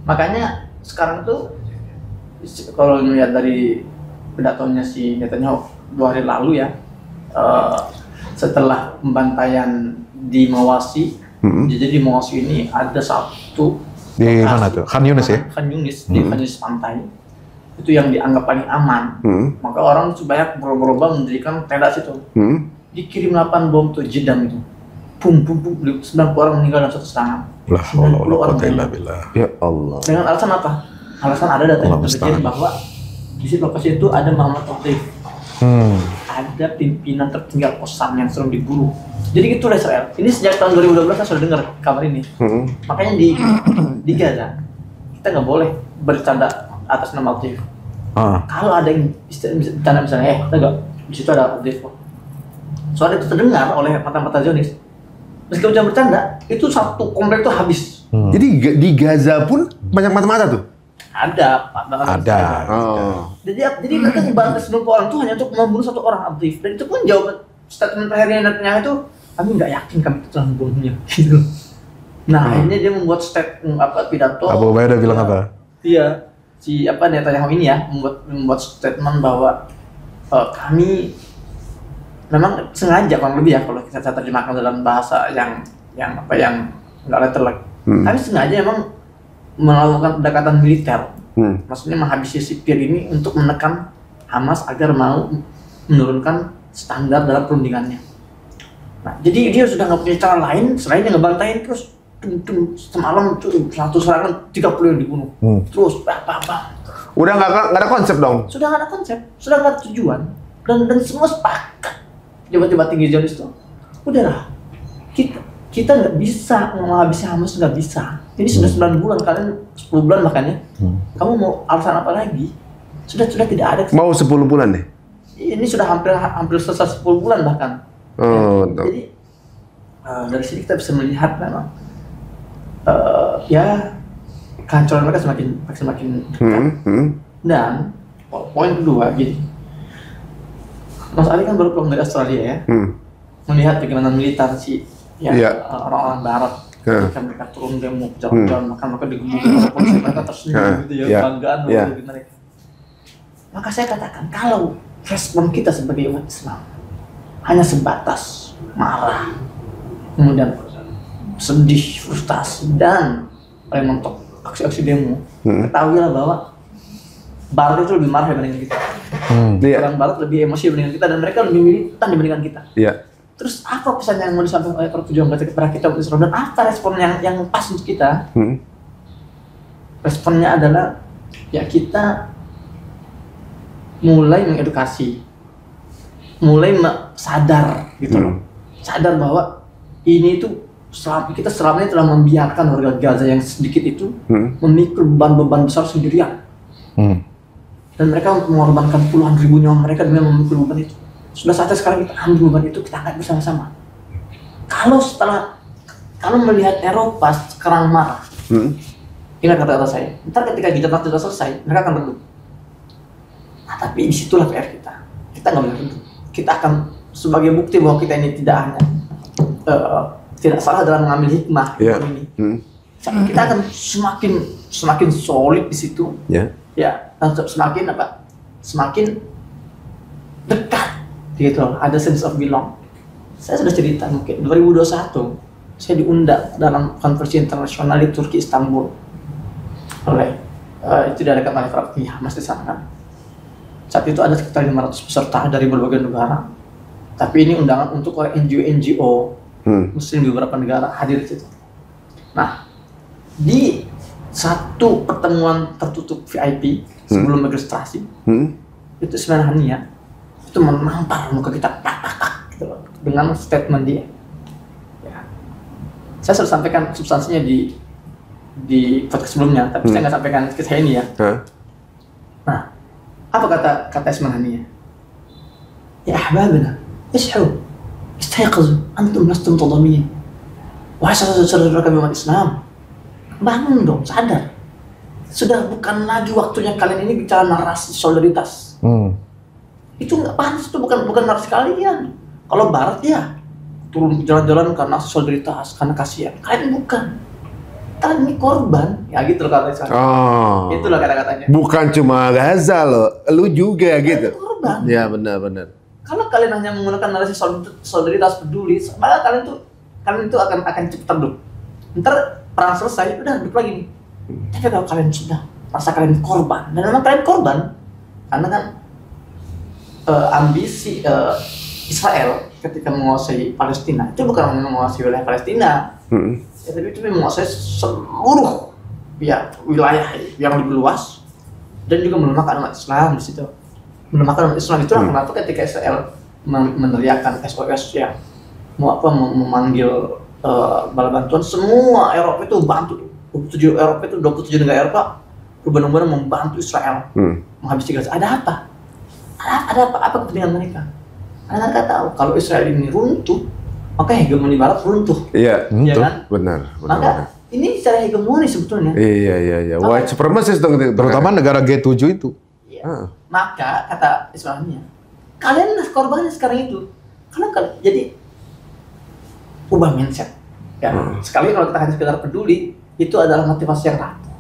Makanya sekarang tuh kalau melihat dari pidatonya si Netanyahu 2 hari lalu ya, setelah pembantaian di Mawasi, jadi di Mawasi ini ada satu Di lokasi, mana tuh? Khan Yunis ya? Khan Yunis, di Khan Yunis pantai itu yang dianggap paling aman. Maka orang tuh banyak berubah mendirikan tenda situ. Dikirim 8 bom tuh jedam itu. Bum, 90 orang meninggal dalam 1 serangan. Lah, 90 orang meninggal. billah. Ya Allah. Dengan alasan apa? Alasan ada data yang Allah terjadi musta'an. bahwa di situ lokasi itu ada Muhammad Taif, ada pimpinan tertinggal Qassam yang sering diburu. Jadi gitu lah Israel. Ini sejak tahun 2012 saya sudah dengar kabar ini. Makanya di Gaza kita nggak boleh bercanda atas nama Taif. Kalau ada yang bercanda misalnya, enggak, di situ ada Taif. Soalnya itu terdengar oleh mata-mata Zionis. Meskipun jangan bercanda, itu satu komplek itu habis. Jadi di Gaza pun banyak mata-mata tuh? Ada. Oh. Jadi mereka ngebantai 90 orang itu hanya untuk membunuh 1 orang aktif. Dan itu pun jawaban statement terakhirnya Netanyahu itu, kami nggak yakin kami telah membunuhnya. Gitu. Nah akhirnya dia membuat pidato. Abu Ubaidah bilang apa? Iya, si Netanyahu ini ya membuat statement bahwa kami memang sengaja kurang lebih ya kalau saya terjemahkan dalam bahasa yang nggak letterlek. Kami sengaja memang melakukan pendekatan militer, maksudnya menghabisi sipir ini untuk menekan Hamas agar mau menurunkan standar dalam perundingannya. Nah, jadi dia sudah nggak punya cara lain selain yang ngebantain terus. Semalam tuh 1 serangan 30 yang dibunuh, terus bang. Udah nggak ada konsep dong? Sudah nggak ada konsep, sudah nggak ada tujuan, dan semua sepakat. Tiba-tiba tinggi Zionis tuh, udahlah, kita nggak bisa menghabisi Hamas, nggak bisa. Ini sudah 9 bulan, kalian 10 bulan bahkan ya. Kamu mau alasan apa lagi? Sudah tidak ada. Mau 10 bulan nih? Ini sudah hampir selesai 10 bulan bahkan. Oh, Ya. Jadi dari sini kita bisa melihat memang ya kehancuran mereka semakin dekat. Dan poin kedua gini, Mas Ali kan baru pulang dari Australia ya, melihat bagaimana militansi ya orang-orang Barat ketika mereka turun demo jalan-jalan, maka digebukin oleh polisi, mereka tersenyum gitu ya, banggaan bagi mereka. Maka saya katakan kalau respon kita sebagai umat Islam hanya sebatas marah, kemudian sedih, frustasi, dan mentok aksi-aksi demo, ketahuilah bahwa Barat itu lebih marah dibandingkan kita. Orang Barat lebih emosi dibandingkan kita, dan mereka lebih militan dibandingkan kita. Terus apa pesan yang mau disampaikan oleh para pejuang kepada kita umat Islam, dan apa respon yang pas untuk kita? Responnya adalah ya kita mulai mengedukasi, mulai sadar gitu loh, sadar bahwa ini itu kita selama ini telah membiarkan warga Gaza yang sedikit itu memikul beban besar sendirian, dan mereka mengorbankan puluhan ribu nyawa mereka demi memikul beban itu. Sudah saatnya sekarang kita ambil beban itu, kita angkat bersama-sama. Kalau melihat Eropa sekarang marah, ingat kata-kata saya, ntar ketika kita sudah selesai, mereka akan redup. Nah, tapi disitulah PR kita. Kita nggak boleh redup. Kita akan sebagai bukti bahwa kita ini tidak hanya tidak salah dalam mengambil hikmah ini. Kita akan semakin solid di situ. Ya, dan semakin dekat. Gitu, ada sense of belong. Saya sudah cerita mungkin 2021 saya diundang dalam konferensi internasional di Turki, Istanbul, oleh itu diadakan oleh fraksi Hamas di sana kan. Saat itu ada sekitar 500 peserta dari berbagai negara, tapi ini undangan untuk oleh NGO Muslim di beberapa negara hadir di situ. Nah, di satu pertemuan tertutup VIP sebelum registrasi, itu Ismail Haniyah itu menampar muka kita gitu loh, dengan statement dia. Ya. Saya sudah sampaikan substansinya di podcast sebelumnya, tapi saya nggak sampaikan ke saya ini ya. Nah, apa kata Ismail Haniyah? Ya ahbabna, ishu, istayqazu, antum lastum tadhamin. Wahai saudara-saudara kami umat Islam, bangun dong, sadar. Sudah bukan lagi waktunya kalian ini bicara narasi solidaritas. Itu nggak pantas, itu bukan narasi kalian. Kalau Barat ya turun jalan-jalan karena solidaritas, karena kasihan. Kalian bukan. Kalian ini korban. Ya gitu loh kata saya. Itulah kata-katanya. Bukan cuma Gaza loh, lu juga kalian gitu. Korban. Ya benar. Kalau kalian hanya menggunakan narasi solidaritas peduli, maka kalian itu akan cepat redup. Ntar perang selesai, udah redup lagi nih. Tapi kalau kalian sudah merasa kalian korban, dan memang kalian korban, karena kan ambisi Israel ketika menguasai Palestina itu bukan hanya menguasai wilayah Palestina, ya, tapi itu menguasai seluruh wilayah yang lebih luas, dan juga melemahkan umat Islam di situ. Melemahkan umat Islam itu kenapa ketika Israel meneriakkan SOS ya, memanggil bala bantuan, semua Eropa itu bantu. 27 negara Eropa benar-benar membantu Israel menghabisi Gaza. Ada apa? Apa kepentingan mereka? Karena mereka tahu kalau Israel ini runtuh, maka hegemoni Barat runtuh. Iya, kan? Benar. Maka ini secara hegemoni sebetulnya. Iya. White supremacist dong, terutama negara G7 itu. Iya. Maka kata Islamnya, kalian korbannya sekarang itu. Karena jadi ubah mindset. Ya, sekali kalau kita hanya sekedar peduli, itu adalah motivasi yang rapuh.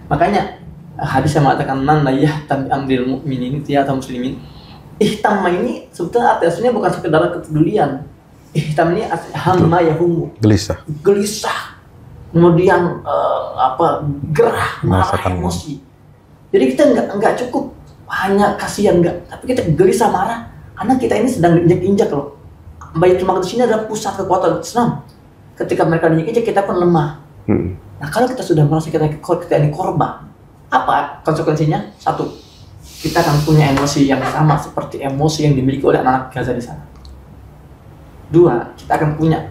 Makanya hadis yang mengatakan man la yahtam amril mu'minin atau muslimin. Ihtam ini sebetulnya arti aslinya bukan sekedar kepedulian. Ihtam ini hamma yahumu. Gelisah. Kemudian gerah, marah, emosi. Jadi kita enggak cukup hanya kasihan tapi kita gelisah, marah karena kita ini sedang diinjak-injak loh. Baitul Maqdis ini adalah pusat kekuatan Islam. Ketika mereka diinjak, kita pun lemah. Nah, kalau kita sudah merasa kita ini korban, apa konsekuensinya? Satu, kita akan punya emosi yang sama seperti emosi yang dimiliki oleh anak Gaza di sana. Dua, kita akan punya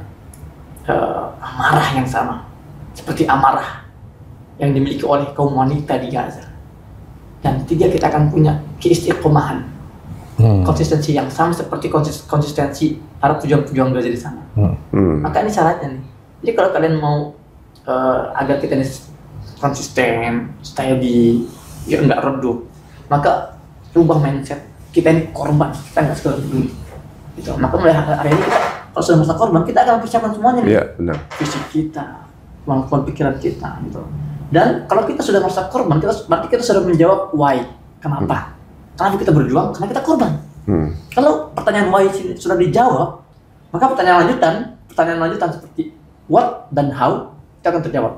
amarah yang sama, seperti amarah yang dimiliki oleh kaum wanita di Gaza. Dan 3, kita akan punya keistiqomahan, konsistensi yang sama seperti konsistensi para pejuang-pejuang Gaza di sana. Maka ini syaratnya nih. Jadi kalau kalian mau agar kita ini konsisten, steady, ya nggak redup, maka rubah mindset. Kita ini korban, kita nggak sekedar peduli. Gitu. Maka mulai hari ini kita, kalau sudah masa korban, kita akan persiapkan semuanya nih. Iya, benar. Fisik kita, kemampuan pikiran kita, gitu. Dan kalau kita sudah merasa korban, berarti kita sudah menjawab why, kenapa? Kenapa kita berjuang? Karena kita korban. Kalau pertanyaan why sudah dijawab, maka pertanyaan lanjutan seperti what dan how kita akan terjawab.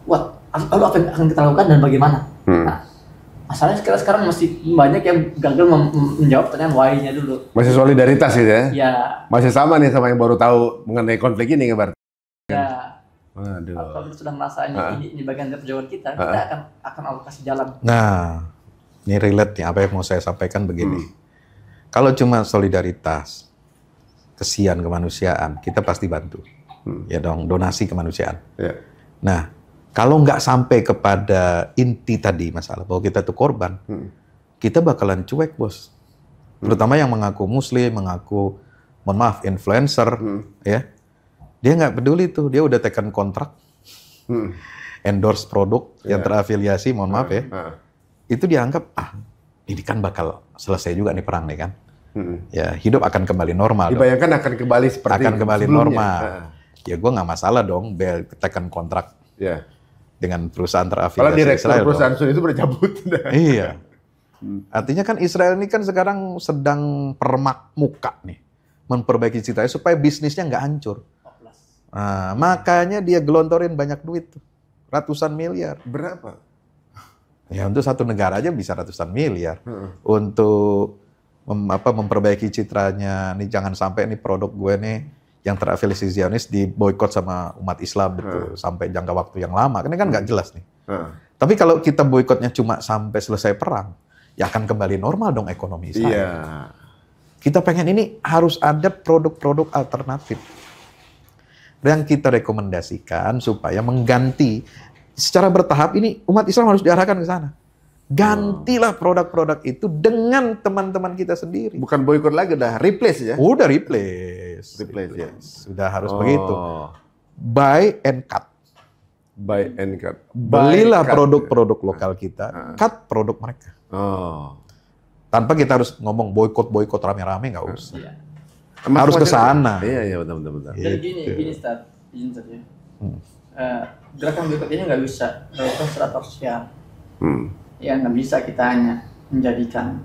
What? Lalu apa yang akan kita lakukan dan bagaimana? Nah, masalahnya sekarang masih banyak yang gagal menjawab pertanyaan why-nya dulu. Masih solidaritas gitu ya? Ya. Masih sama nih sama yang baru tahu mengenai konflik ini berarti? Ya. Waduh. Kalau kita sudah merasa ini bagian dari perjuangan kita akan alokasi jalan. Nah, ini relate nih apa yang mau saya sampaikan begini. Kalau cuma solidaritas, kesian kemanusiaan, kita pasti bantu. Ya dong, donasi kemanusiaan. Ya. Nah, kalau nggak sampai kepada inti tadi masalah bahwa kita itu korban, kita bakalan cuek, bos. Terutama yang mengaku muslim, mengaku, mohon maaf, influencer, ya. Dia nggak peduli tuh, dia udah tekan kontrak, endorse produk yang terafiliasi, mohon maaf ya. Itu dianggap, ini kan bakal selesai juga nih perang nih kan. Ya, hidup akan kembali normal. Dibayangkan akan kembali seperti akan kembali sebelumnya. Normal. Ya gue nggak masalah dong, tekan kontrak dengan perusahaan terafiliasi kalau direktur Israel. perusahaan Sun itu bercabut. Iya. Artinya kan Israel ini kan sekarang sedang permak muka nih, memperbaiki citanya supaya bisnisnya nggak hancur. Nah, makanya dia gelontorin banyak duit tuh, ratusan miliar. Berapa? Ya untuk satu negara aja bisa ratusan miliar. Untuk memperbaiki citranya, nih jangan sampai nih produk gue nih yang terafiliasi Zionis diboikot sama umat Islam gitu, sampai jangka waktu yang lama. Ini kan nggak jelas nih. Tapi kalau kita boikotnya cuma sampai selesai perang, ya akan kembali normal dong ekonomi Israel. Iya. Kita pengen ini harus ada produk-produk alternatif yang kita rekomendasikan supaya mengganti secara bertahap. Ini umat Islam harus diarahkan ke sana. Gantilah produk-produk itu dengan teman-teman kita sendiri. Bukan boikot lagi, udah replace ya? Udah replace ya. Sudah harus begitu. Buy and cut. Buy and cut. Belilah produk-produk lokal kita, cut produk mereka. Tanpa kita harus ngomong boikot rame-rame, nggak usah. Iya. Harus ke sana. Iya, betul. Jadi gini Stad, izin saja. Gerakan boikot ini nggak bisa dilakukan secara parsial. Ya nggak bisa kita hanya menjadikan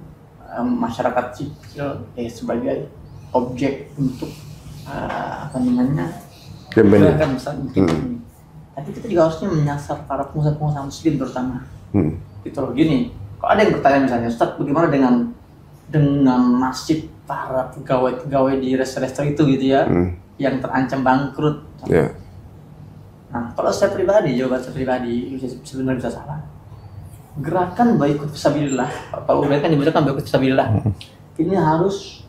masyarakat sipil sebagai objek untuk gerakan besar ini. Tapi kita juga harusnya menyasar para pengusaha muslim terutama. Gitu loh, gini. Kalau ada yang bertanya misalnya, Ustaz, bagaimana dengan nasib para pegawai di restoran itu gitu ya, yang terancam bangkrut. Nah, kalau jawaban saya pribadi sebenarnya bisa salah. Gerakan boikot fisabilillah, kalau mereka nyebutkan boikot fisabilillah, ini harus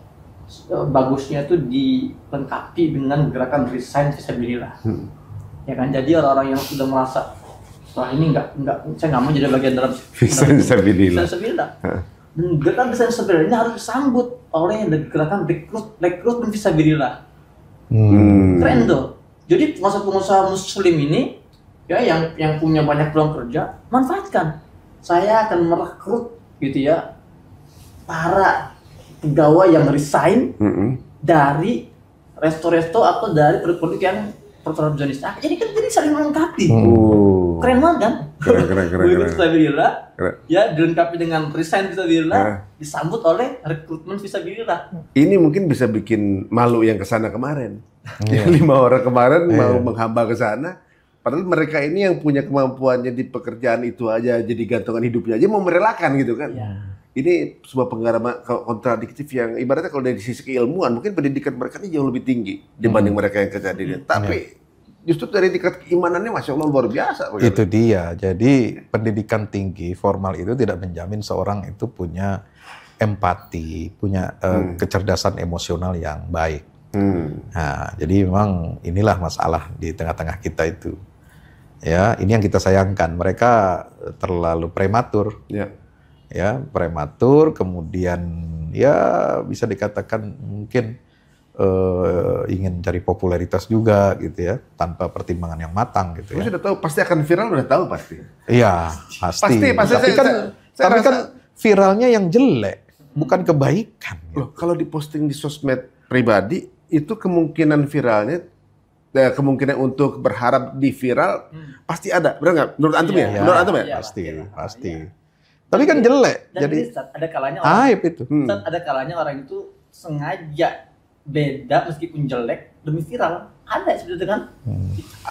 bagusnya itu dilengkapi dengan gerakan resign fisabilillah. Ya kan, jadi orang-orang yang sudah merasa wah ini saya nggak mau jadi bagian dalam fisabilillah. Dan gerakan resign fisabilillah ini harus disambut oleh gerakan rekrutmen fisabilillah. Keren tuh. Jadi pengusaha muslim ini ya yang punya banyak peluang kerja, manfaatkan. Saya akan merekrut gitu ya para pegawai yang resign dari resto-resto atau dari produk-produk yang proteksionis. Jadi kan saling melengkapi. Keren banget kan? Keren. Fisabilillah. Ya dilengkapi dengan resign fisabilillah, disambut oleh rekrutmen fisabilillah. Ini mungkin bisa bikin malu yang kesana kemarin. 5 orang kemarin mau menghamba ke sana. Padahal mereka ini yang punya kemampuannya di pekerjaan itu aja, jadi gantungan hidupnya aja mau merelakan gitu kan. Ini sebuah pengalaman kontradiktif yang ibaratnya kalau dari sisi keilmuan mungkin pendidikan mereka ini jauh lebih tinggi dibanding mereka yang kerja di Tapi justru dari tingkat keimanannya Masya Allah luar biasa. Itu dia. Jadi pendidikan tinggi formal itu tidak menjamin seorang itu punya empati, punya kecerdasan emosional yang baik. Nah, jadi memang inilah masalah di tengah-tengah kita itu. Ya, ini yang kita sayangkan. Mereka terlalu prematur. Ya, prematur. Kemudian ya bisa dikatakan mungkin ingin cari popularitas juga gitu ya, tanpa pertimbangan yang matang gitu ya. Sudah tahu pasti akan viral, udah tahu pasti. Iya, pasti. Tapi kan viralnya yang jelek, bukan kebaikan. Loh, kalau diposting di sosmed pribadi itu kemungkinan viralnya, kemungkinan untuk berharap di viral pasti ada, benar nggak? Menurut antum ya? Menurut antum ya? Pasti. Tapi kan jelek. Dan jadi ada kalanya orang, aib itu. ada kalanya orang itu sengaja beda meskipun jelek demi viral. Ada seperti itu kan?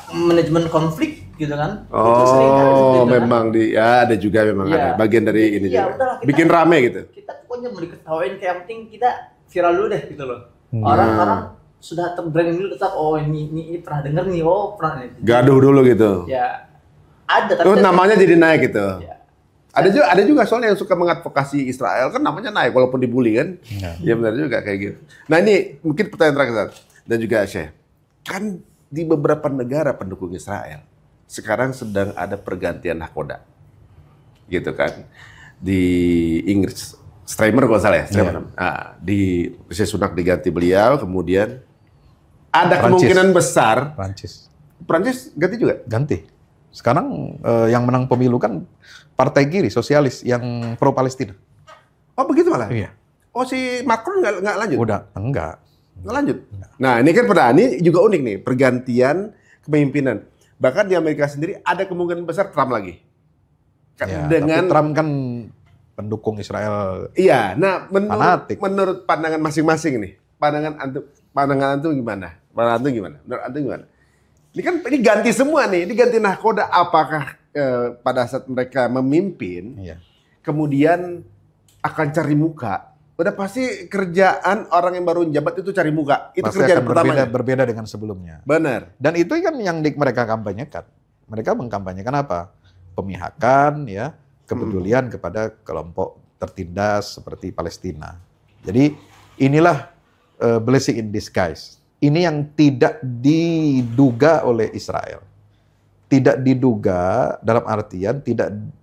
Manajemen konflik gitu kan? Itu sering kan, gitu memang kan? Ada juga memang ada bagian dari ini juga. Udahlah, bikin rame gitu. Kita pokoknya mau diketawain, kayak yang penting kita viral dulu deh gitu loh. Orang-orang sudah terbranding dulu, tetap ini pernah denger nih, pernah nih. Gaduh dulu gitu. Ya ada, tapi namanya jadi naik gitu. Ya. Ada juga soalnya yang suka mengadvokasi Israel kan namanya naik walaupun dibully kan. Ya benar juga kayak gitu. Nah ini mungkin pertanyaan terakhir dan juga Syekh. Kan di beberapa negara pendukung Israel sekarang sedang ada pergantian nahkoda. Gitu kan. Di Inggris Streimer kalau salah ya, di Sunak diganti beliau, kemudian ada kemungkinan besar Prancis ganti juga? Ganti. Sekarang yang menang pemilu kan partai kiri, sosialis, yang pro Palestina. Oh begitu malah? Iya. Oh si Macron nggak lanjut? Enggak. Nggak lanjut? Enggak. Nah ini kan ini juga unik nih, pergantian kepemimpinan. Bahkan di Amerika sendiri ada kemungkinan besar Trump lagi. Tapi Trump kan pendukung Israel. Iya, nah menurut pandangan masing-masing nih, pandangan antum gimana? Menurut antum gimana? Ini ganti semua nih, ini ganti nahkoda. Apakah pada saat mereka memimpin, kemudian akan cari muka? Udah pasti kerjaan orang yang baru jabat itu cari muka. Itu pasti kerjaan akan pertama. Berbeda dengan sebelumnya. Benar. Dan itu kan yang mereka kampanyekan. Mereka mengkampanyekan apa? Pemihakan, ya, kepedulian kepada kelompok tertindas seperti Palestina. Jadi inilah blessing in disguise. Ini yang tidak diduga oleh Israel. Tidak diduga dalam artian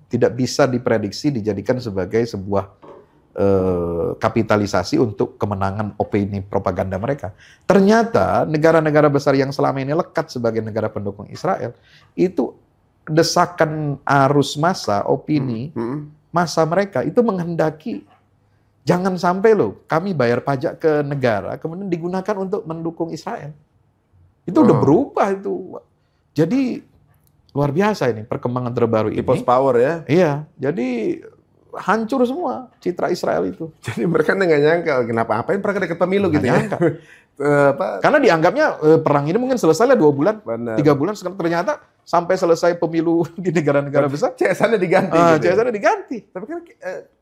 tidak bisa diprediksi dijadikan sebagai sebuah kapitalisasi untuk kemenangan opini propaganda mereka. Ternyata negara-negara besar yang selama ini lekat sebagai negara pendukung Israel itu desakan arus massa opini massa mereka itu menghendaki jangan sampai kami bayar pajak ke negara kemudian digunakan untuk mendukung Israel. Itu udah berubah itu. Jadi luar biasa ini perkembangan terbaru ini. People's power ya. Iya, jadi hancur semua citra Israel itu. Jadi mereka nggak nyangka kenapa apain perang dekat pemilu gitu ya. Karena dianggapnya perang ini mungkin selesai 2 bulan, 3 bulan, sekarang ternyata sampai selesai pemilu di negara-negara besar. CS-nya diganti. CS-nya diganti. Tapi kan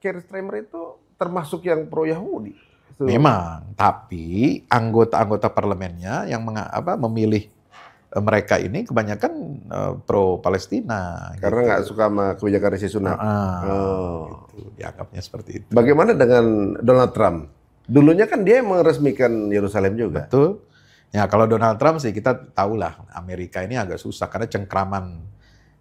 Keir Starmer itu termasuk yang pro Yahudi. Memang, tapi anggota-anggota parlemennya yang memilih mereka ini kebanyakan pro Palestina. Karena nggak suka sama kebijakan Rishi Sunak. Gitu, dianggapnya seperti itu. Bagaimana dengan Donald Trump? Dulunya kan dia meresmikan Yerusalem juga. Betul. Ya kalau Donald Trump sih kita tahulah Amerika ini agak susah karena cengkraman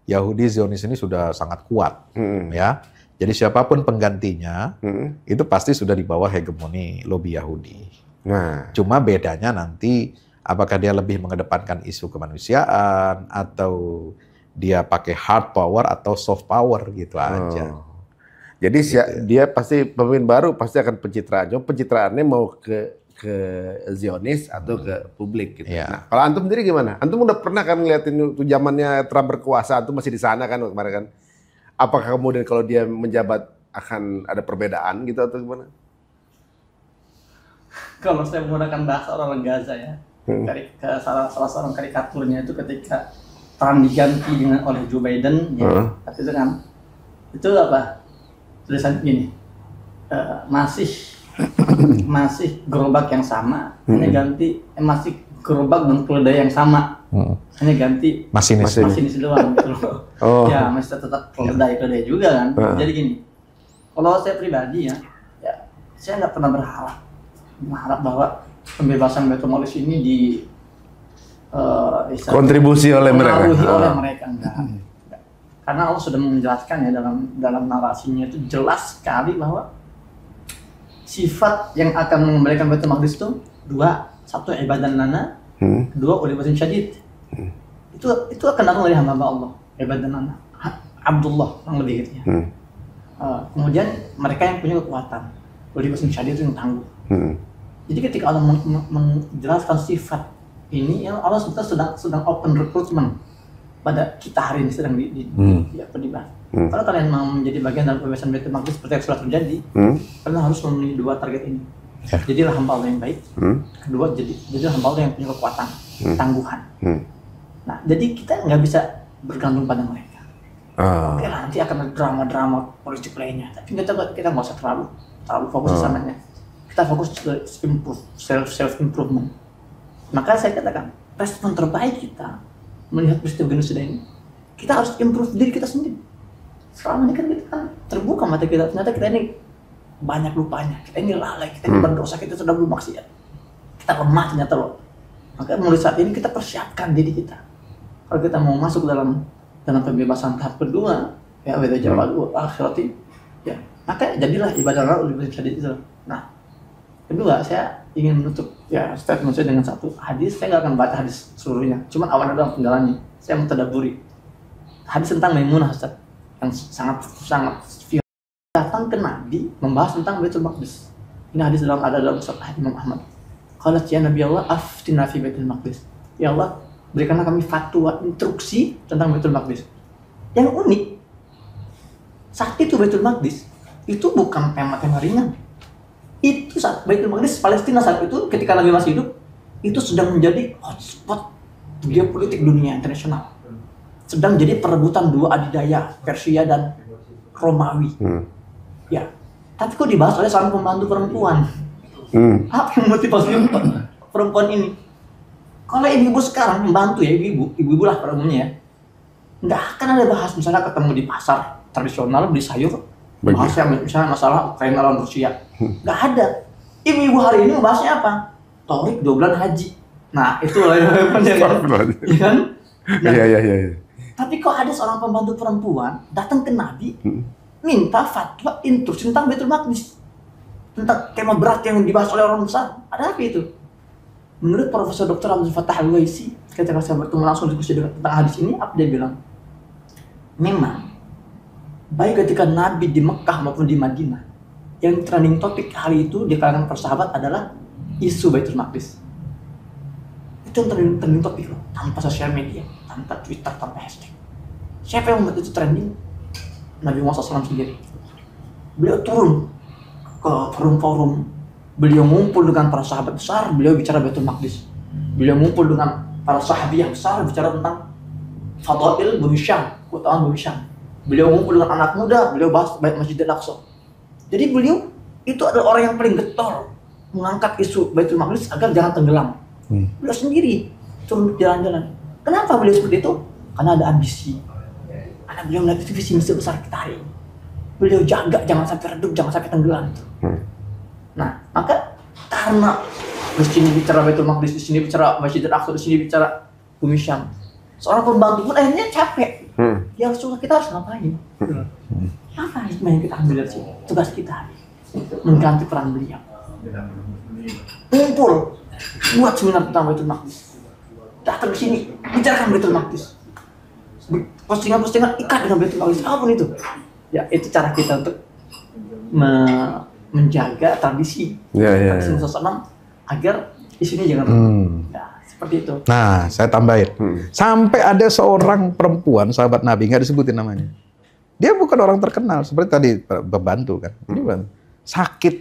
Yahudi Zionis ini sudah sangat kuat, ya. Jadi siapapun penggantinya itu pasti sudah di bawah hegemoni lobi Yahudi. Nah, cuma bedanya nanti apakah dia lebih mengedepankan isu kemanusiaan atau dia pakai hard power atau soft power gitu aja. Jadi dia pasti pemimpin baru pasti akan pencitraan. Cuma pencitraannya mau ke Zionis atau ke publik gitu. Ya. Nah, kalau antum sendiri gimana? Antum udah pernah kan ngeliatin itu zamannya Trump berkuasa, antum masih di sana kan kemarin kan? Apakah kemudian kalau dia menjabat akan ada perbedaan gitu atau gimana? Kalau saya menggunakan bahasa orang Gaza ya, salah seorang karikaturnya itu ketika Trump diganti oleh Joe Biden, ya, itu kan, itu apa? Tulisan gini, masih gerobak yang sama, hanya ganti masih gerobak dan keledai yang sama, hanya ganti masinis doang gitu loh. Ya masih tetap keledai juga kan. Jadi gini, kalau saya pribadi ya saya nggak pernah berharap bahwa pembebasan Baitul Maqdis ini Kontribusi oleh mereka. dipengaruhi oleh mereka, enggak. Karena Allah sudah menjelaskan ya dalam narasinya itu jelas sekali bahwa sifat yang akan mengembalikan Baitul Maqdis itu dua, satu ibadan lana, kedua ulibatin syadid. Itu akan datang dari hamba Allah, ibadan lana, Abdullah yang lebih gitu ya. Kemudian mereka yang punya kekuatan, ulibatin syadid itu yang tangguh. Jadi ketika Allah menjelaskan sifat ini, ya Allah sedang open recruitment pada kita hari ini sedang dibahas. Kalau kalian mau menjadi bagian dalam pembebasan Baitul Maqdis seperti yang sudah terjadi, kalian harus memenuhi dua target ini. Jadilah hamba Allah yang baik. Kedua, jadilah hamba Allah yang punya kekuatan, tangguhan. Nah, jadi kita nggak bisa bergantung pada mereka. Oke lah, nanti akan ada drama-drama politik lainnya. Tapi kita nggak usah terlalu fokus di sananya. Kita fokus ke self improvement. Maka saya katakan respon terbaik kita melihat peristiwa genosida ini, kita harus improve diri kita sendiri. Selama ini kan kita terbuka mata kita, ternyata kita ini banyak lupanya, kita ini lalai, kita ini berdosa, kita sudah bermaksiat, kita lemah ternyata loh. Maka mulai saat ini kita persiapkan diri kita. Kalau kita mau masuk dalam pembebasan tahap kedua, ya weda jawab akhirati, ya maka jadilah ibadah Allah lebih syadid itu. Nah, kedua saya ingin menutup ya statement saya dengan satu hadis. Saya nggak akan baca hadis seluruhnya, cuman awalnya doang penggalannya. Saya mentadaburi hadis tentang Maimunah, Ustaz, yang sangat viral. Datang ke Nabi membahas tentang Baitul Maqdis. Ini hadis ada dalam Sahih Imam Ahmad. Qalat ya Nabi Allah aftina fi Baitul Maqdis. Ya Allah, berikanlah kami fatwa instruksi tentang Baitul Maqdis. Yang unik, saat itu Baitul Maqdis itu bukan tema ringan. Itu saat Baitul Maqdis Palestina saat itu ketika Nabi masih hidup itu sedang menjadi hotspot geopolitik dunia internasional. Sedang jadi perebutan dua adidaya, Persia dan Romawi. Ya, tapi kok dibahas oleh seorang pembantu perempuan? Apa yang motivasi perempuan ini? Kalau ibu-ibu sekarang membantu ya, ibu-ibu lah pada umumnya ya, nggak akan ada bahas misalnya ketemu di pasar tradisional beli sayur, bahasnya misalnya masalah Ukraina lawan Rusia, nggak ada. Ibu-ibu hari ini bahasnya apa? Torik 2 bulan haji. Nah itu loh yang kan? Iya. Tapi kok ada seorang pembantu perempuan datang ke Nabi, minta fatwa instruksi tentang Baitul Maqdis, tentang tema berat yang dibahas oleh orang besar. Ada apa itu? Menurut Profesor Dr. Abdul Fattah Al-Waisi, ketika saya bertemu langsung diskusi tentang hadis ini, apa dia bilang? Memang, baik ketika Nabi di Mekah maupun di Madinah, yang trending topik hari itu di kalangan persahabat adalah isu Baitul Maqdis. Itu yang trending topik loh, tanpa sosial media, tanpa Twitter, tanpa hashtag. Siapa yang membuat itu trending? Nabi Muhammad SAW sendiri. Beliau turun ke forum-forum, beliau ngumpul dengan para sahabat besar, beliau bicara Baitul Maqdis. Beliau ngumpul dengan para sahabiah besar, bicara tentang Fadail Bumi Syam, keutamaan Bumi Syam. Beliau ngumpul dengan anak muda, beliau bahas Masjid Al-Aqsa. Jadi beliau itu adalah orang yang paling getol mengangkat isu Baitul Maqdis agar jangan tenggelam. Beliau sendiri turun jalan-jalan. Kenapa beliau seperti itu? Karena ada ambisi. Karena beliau melihat itu visi misi besar kita hari ini. Beliau jaga jangan sampai redup, jangan sampai tenggelam. Nah, maka karena di sini bicara Baitul Maqdis, di sini bicara Masjid Al-Aqsa, di sini bicara Bumi Syam, seorang pembantu pun akhirnya capek. Ya Rasulullah, kita harus ngapain? Apa hikmah yang kita ambil dari sini? Tugas kita mengganti peran beliau. Kumpul, buat seminar tentang Baitul Maqdis. Datang ke sini, bicarakan Baitul Maqdis. Postingan-postingan ikat dengan Baitul Maqdis, apapun itu. Ya, itu cara kita untuk menjaga tradisi Rasulullah agar isunya jangan ya, seperti itu. Nah, saya tambahin. Sampai ada seorang perempuan sahabat Nabi, nggak disebutin namanya. Dia bukan orang terkenal, seperti tadi pembantu kan. Dia sakit.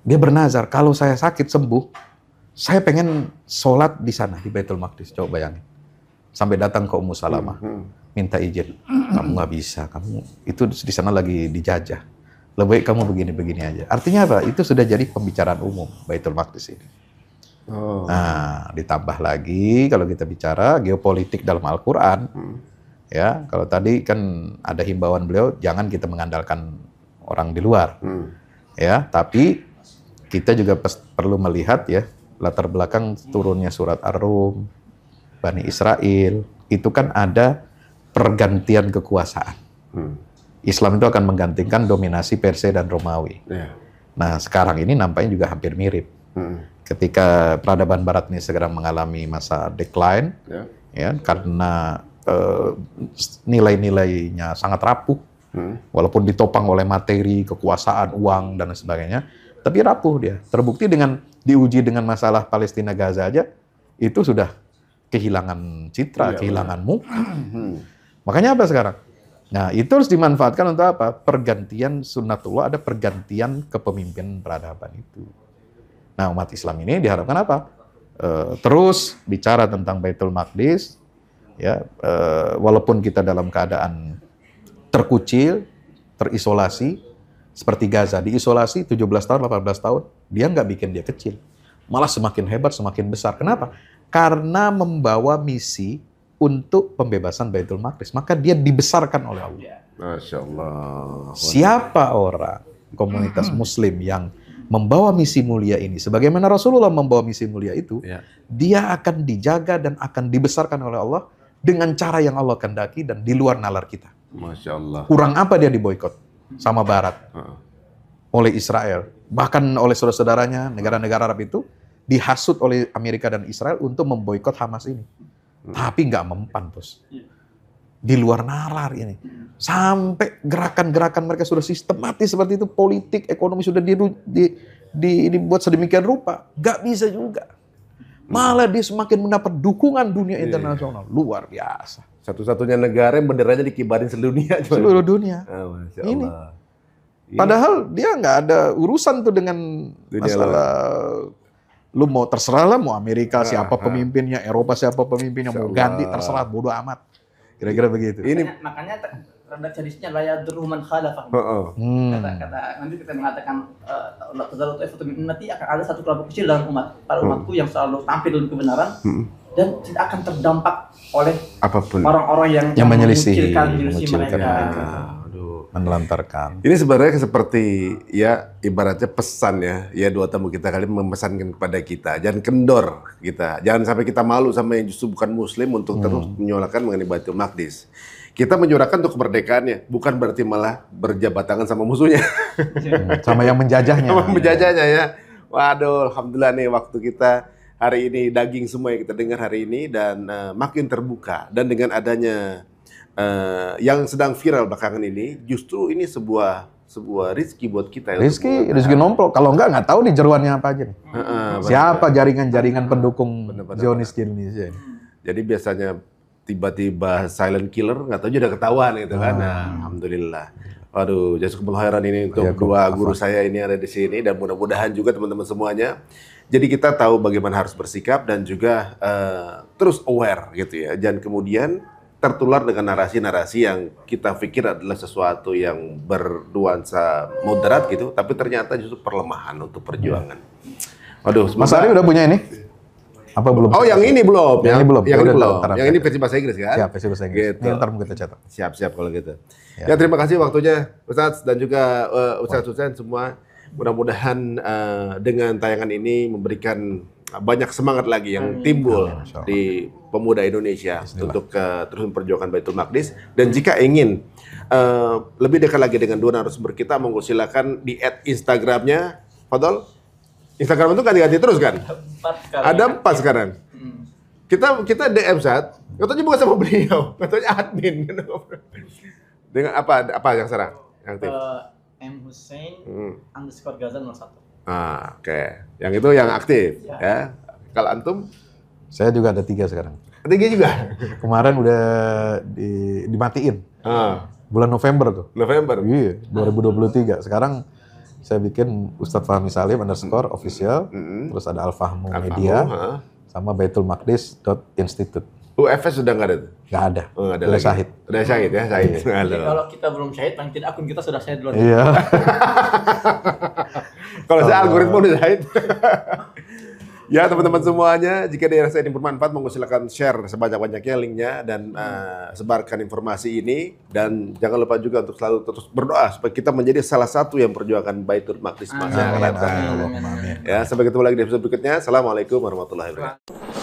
Dia bernazar, kalau saya sakit sembuh, saya pengen sholat di sana di Baitul Maqdis. Coba bayangin. Sampai datang ke Ummu Salamah, minta izin. Kamu nggak bisa, kamu itu di sana lagi dijajah. Lebih baik kamu begini-begini aja. Artinya apa? Itu sudah jadi pembicaraan umum Baitul Maqdis ini. Nah, ditambah lagi kalau kita bicara geopolitik dalam Al-Quran, ya kalau tadi kan ada himbauan beliau, jangan kita mengandalkan orang di luar, ya. Tapi kita juga perlu melihat ya latar belakang turunnya surat Ar-Rum, Bani Israel, itu kan ada pergantian kekuasaan. Islam itu akan menggantikan dominasi Persia dan Romawi. Nah, sekarang ini nampaknya juga hampir mirip. Ketika peradaban Barat ini segera mengalami masa decline, ya karena nilai-nilainya sangat rapuh, walaupun ditopang oleh materi, kekuasaan, uang dan sebagainya, tapi rapuh dia. Terbukti dengan diuji dengan masalah Palestina Gaza aja, itu sudah kehilangan citra, kehilangan muka. Makanya apa sekarang? Nah, itu harus dimanfaatkan untuk apa? Pergantian sunnatullah, ada pergantian kepemimpinan peradaban itu. Nah, umat Islam ini diharapkan apa? Terus bicara tentang Baitul Maqdis, ya, walaupun kita dalam keadaan terkucil, terisolasi, seperti Gaza, diisolasi 17 tahun, 18 tahun, dia nggak bikin dia kecil. Malah semakin hebat, semakin besar. Kenapa? Karena membawa misi untuk pembebasan Baitul Maqdis. Maka dia dibesarkan oleh Allah. Masya Allah. Siapa orang komunitas muslim yang membawa misi mulia ini? Sebagaimana Rasulullah membawa misi mulia itu, dia akan dijaga dan akan dibesarkan oleh Allah dengan cara yang Allah kehendaki dan di luar nalar kita. Masya Allah. Kurang apa dia diboikot? Sama Barat, oleh Israel, bahkan oleh saudara-saudaranya, negara-negara Arab itu, dihasut oleh Amerika dan Israel untuk memboikot Hamas ini. Tapi nggak mempan, bos. Di luar nalar ini. Sampai gerakan-gerakan mereka sudah sistematis seperti itu, politik, ekonomi sudah dibuat sedemikian rupa. Nggak bisa juga. Malah dia semakin mendapat dukungan dunia internasional. Luar biasa. Satu-satunya negara yang benderanya dikibarin seluruh dunia. Seluruh dunia. Masya Ini. Allah. Padahal dia nggak ada urusan tuh dengan masalah. Lu mau terserah lah, mau Amerika siapa pemimpinnya, Eropa siapa pemimpinnya, mau ganti terserah, bodo amat. Kira-kira begitu. Ini makanya redaksi hadisnya la yadurru man khalafah. Kata nanti kita mengatakan Allah Taala nanti akan ada satu kelompok kecil dalam para umatku yang selalu tampil dalam kebenaran dan tidak akan terdampak oleh apapun orang-orang yang mengucilkan mereka. Menelantarkan. Ini sebenarnya seperti ya ibaratnya pesan ya dua tamu kita kali memesankan kepada kita, jangan kendor kita, jangan sampai kita malu sama yang justru bukan Muslim untuk terus menyuarakan mengenai Baitul Maqdis. Kita menyuarakan untuk kemerdekaannya, bukan berarti malah berjabat tangan sama musuhnya, sama yang menjajahnya. Sama menjajahnya ya. Waduh, alhamdulillah nih waktu kita hari ini daging semua yang kita dengar hari ini dan makin terbuka dan dengan adanya yang sedang viral belakangan ini, justru ini sebuah rezeki buat kita. Rezeki nomplok. Kalau nggak tahu nih jeruannya apa aja nih. Siapa jaringan-jaringan pendukung Zionis di Indonesia ini. Jadi biasanya tiba-tiba silent killer, nggak tahu juga udah ketahuan gitu kan. Nah, alhamdulillah. Waduh, jazakumullah khairan ini untuk dua guru saya ini ada di sini dan mudah-mudahan juga teman-teman semuanya. Jadi kita tahu bagaimana harus bersikap dan juga terus aware gitu ya. Jangan kemudian tertular dengan narasi-narasi yang kita pikir adalah sesuatu yang bernuansa moderat gitu, tapi ternyata justru perlemahan untuk perjuangan. Waduh, Mas Ari udah punya ini? Apa belum? Oh, yang ini belum. Yang ini belum. Yang ini belum. Yang ini versi bahasa Inggris kan? Siap, versi bahasa Inggris. Gitu. Ini ntar mau kita cetak. Siap kalau gitu. Ya, terima kasih waktunya Ustadz dan juga Ustadz Husain semua. Mudah-mudahan dengan tayangan ini memberikan banyak semangat lagi yang timbul di pemuda Indonesia untuk terus memperjuangkan Baitul Maqdis. Dan jika ingin lebih dekat lagi dengan dua narasumber kita, monggo silakan di @Instagramnya, Fadol. Instagram itu ganti-ganti terus kan? Ada 4 sekarang. Kita DM saat, katanya bukan sama beliau, katanya admin. Dengan apa yang sekarang? Yang aktif? M Hussein _Gaza 01. Oke. Yang itu yang aktif ya. Kalau antum? Saya juga ada 3 sekarang. 3 juga? Kemarin udah dimatiin. Bulan November tuh. November? Iya, 2023. Sekarang saya bikin Ustadz Fahmi Salim _official, terus ada Al-Fahmu Media, sama Baitul Maqdis.institute. UFS sudah nggak ada tuh? Nggak ada. Oh, nggak ada udah lagi. syahid. Udah syahid ya, syahid. Jadi kalau kita belum syahid, paling tidak akun kita sudah syahid duluan. Iya. Kalau saya algoritma udah syahid. Ya teman-teman semuanya, jika dirasa ini bermanfaat, monggo silakan share sebanyak-banyaknya linknya dan sebarkan informasi ini, dan jangan lupa juga untuk selalu terus berdoa supaya kita menjadi salah satu yang perjuangan Baitul Maqdis masa yang akan datang. Ya, sampai ketemu lagi di episode berikutnya. Assalamualaikum warahmatullahi wabarakatuh.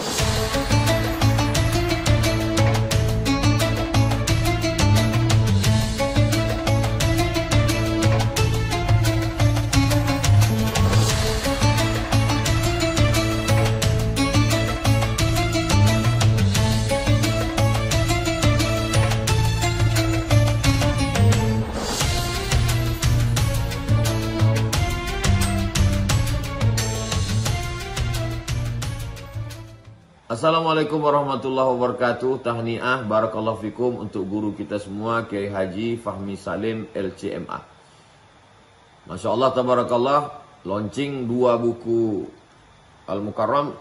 Assalamualaikum warahmatullahi wabarakatuh. Tahniah barakallahu fikum untuk guru kita semua, Kiai Haji Fahmi Salim LCMA. Masya Allah tabarakallah, launching 2 buku Al-Mukarram,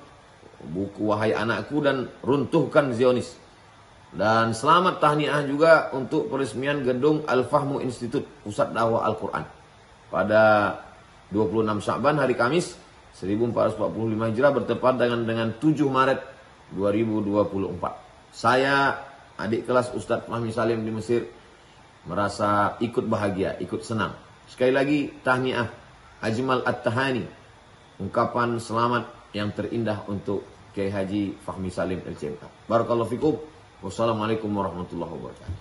buku Wahai Anakku dan Runtuhkan Zionis. Dan selamat tahniah juga untuk peresmian gedung Al-Fahmu Institute Pusat Dakwah Al-Quran pada 26 Sya'ban hari Kamis 1445 Hijrah bertepatan dengan 7 Maret 2024. Saya, adik kelas Ustadz Fahmi Salim di Mesir, merasa ikut bahagia, ikut senang. Sekali lagi tahniah, ajmal at-tahani, ungkapan selamat yang terindah untuk Kiai Haji Fahmi Salim LCMA. Barakallahu fikum. Wassalamualaikum warahmatullahi wabarakatuh.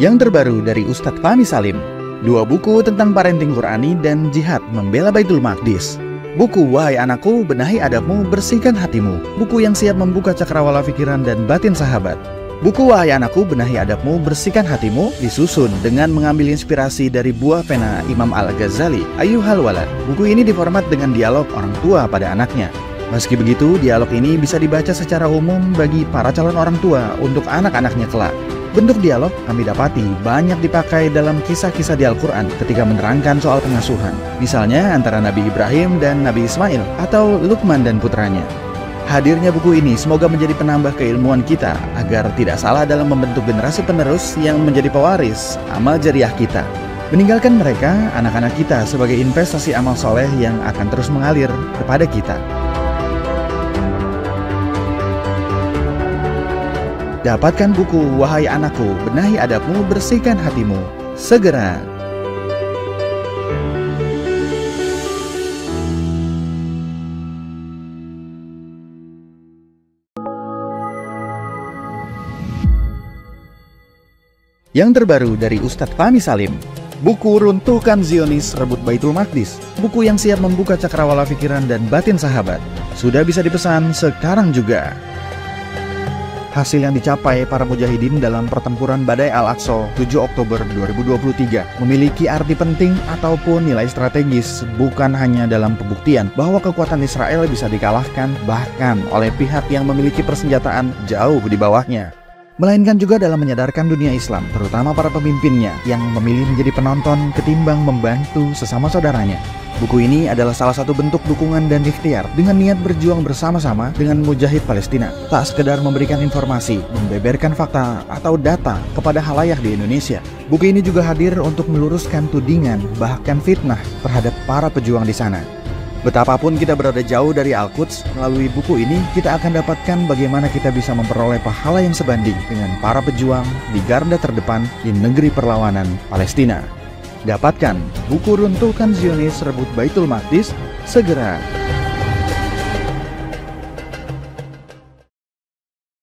Yang terbaru dari Ustadz Fahmi Salim, 2 buku tentang parenting Qurani dan jihad membela Baitul Maqdis. Buku Wahai Anakku, Benahi Adabmu, Bersihkan Hatimu, buku yang siap membuka cakrawala pikiran dan batin sahabat. Buku Wahai Anakku, Benahi Adabmu, Bersihkan Hatimu disusun dengan mengambil inspirasi dari buah pena Imam Al-Ghazali, Ayyuhal Walad. Buku ini diformat dengan dialog orang tua pada anaknya. Meski begitu, dialog ini bisa dibaca secara umum bagi para calon orang tua untuk anak-anaknya kelak. Bentuk dialog kami dapati banyak dipakai dalam kisah-kisah di Al-Quran ketika menerangkan soal pengasuhan. Misalnya antara Nabi Ibrahim dan Nabi Ismail atau Luqman dan putranya. Hadirnya buku ini semoga menjadi penambah keilmuan kita agar tidak salah dalam membentuk generasi penerus yang menjadi pewaris amal jariah kita. Meninggalkan mereka, anak-anak kita sebagai investasi amal soleh yang akan terus mengalir kepada kita. Dapatkan buku Wahai Anakku, Benahi Adabmu, Bersihkan Hatimu segera. Yang terbaru dari Ustadz Fahmi Salim, buku Runtuhkan Zionis, Rebut Baitul Maqdis, buku yang siap membuka cakrawala pikiran dan batin sahabat. Sudah bisa dipesan sekarang juga. Hasil yang dicapai para mujahidin dalam pertempuran Badai Al-Aqsa 7 Oktober 2023 memiliki arti penting ataupun nilai strategis, bukan hanya dalam pembuktian bahwa kekuatan Israel bisa dikalahkan bahkan oleh pihak yang memiliki persenjataan jauh di bawahnya, melainkan juga dalam menyadarkan dunia Islam, terutama para pemimpinnya yang memilih menjadi penonton ketimbang membantu sesama saudaranya. Buku ini adalah salah satu bentuk dukungan dan ikhtiar dengan niat berjuang bersama-sama dengan mujahid Palestina. Tak sekedar memberikan informasi, membeberkan fakta atau data kepada khalayak di Indonesia. Buku ini juga hadir untuk meluruskan tudingan bahkan fitnah terhadap para pejuang di sana. Betapapun kita berada jauh dari Al-Quds, melalui buku ini kita akan dapatkan bagaimana kita bisa memperoleh pahala yang sebanding dengan para pejuang di garda terdepan di negeri perlawanan Palestina. Dapatkan buku Runtuhkan Zionis, Rebut Baitul Maqdis segera.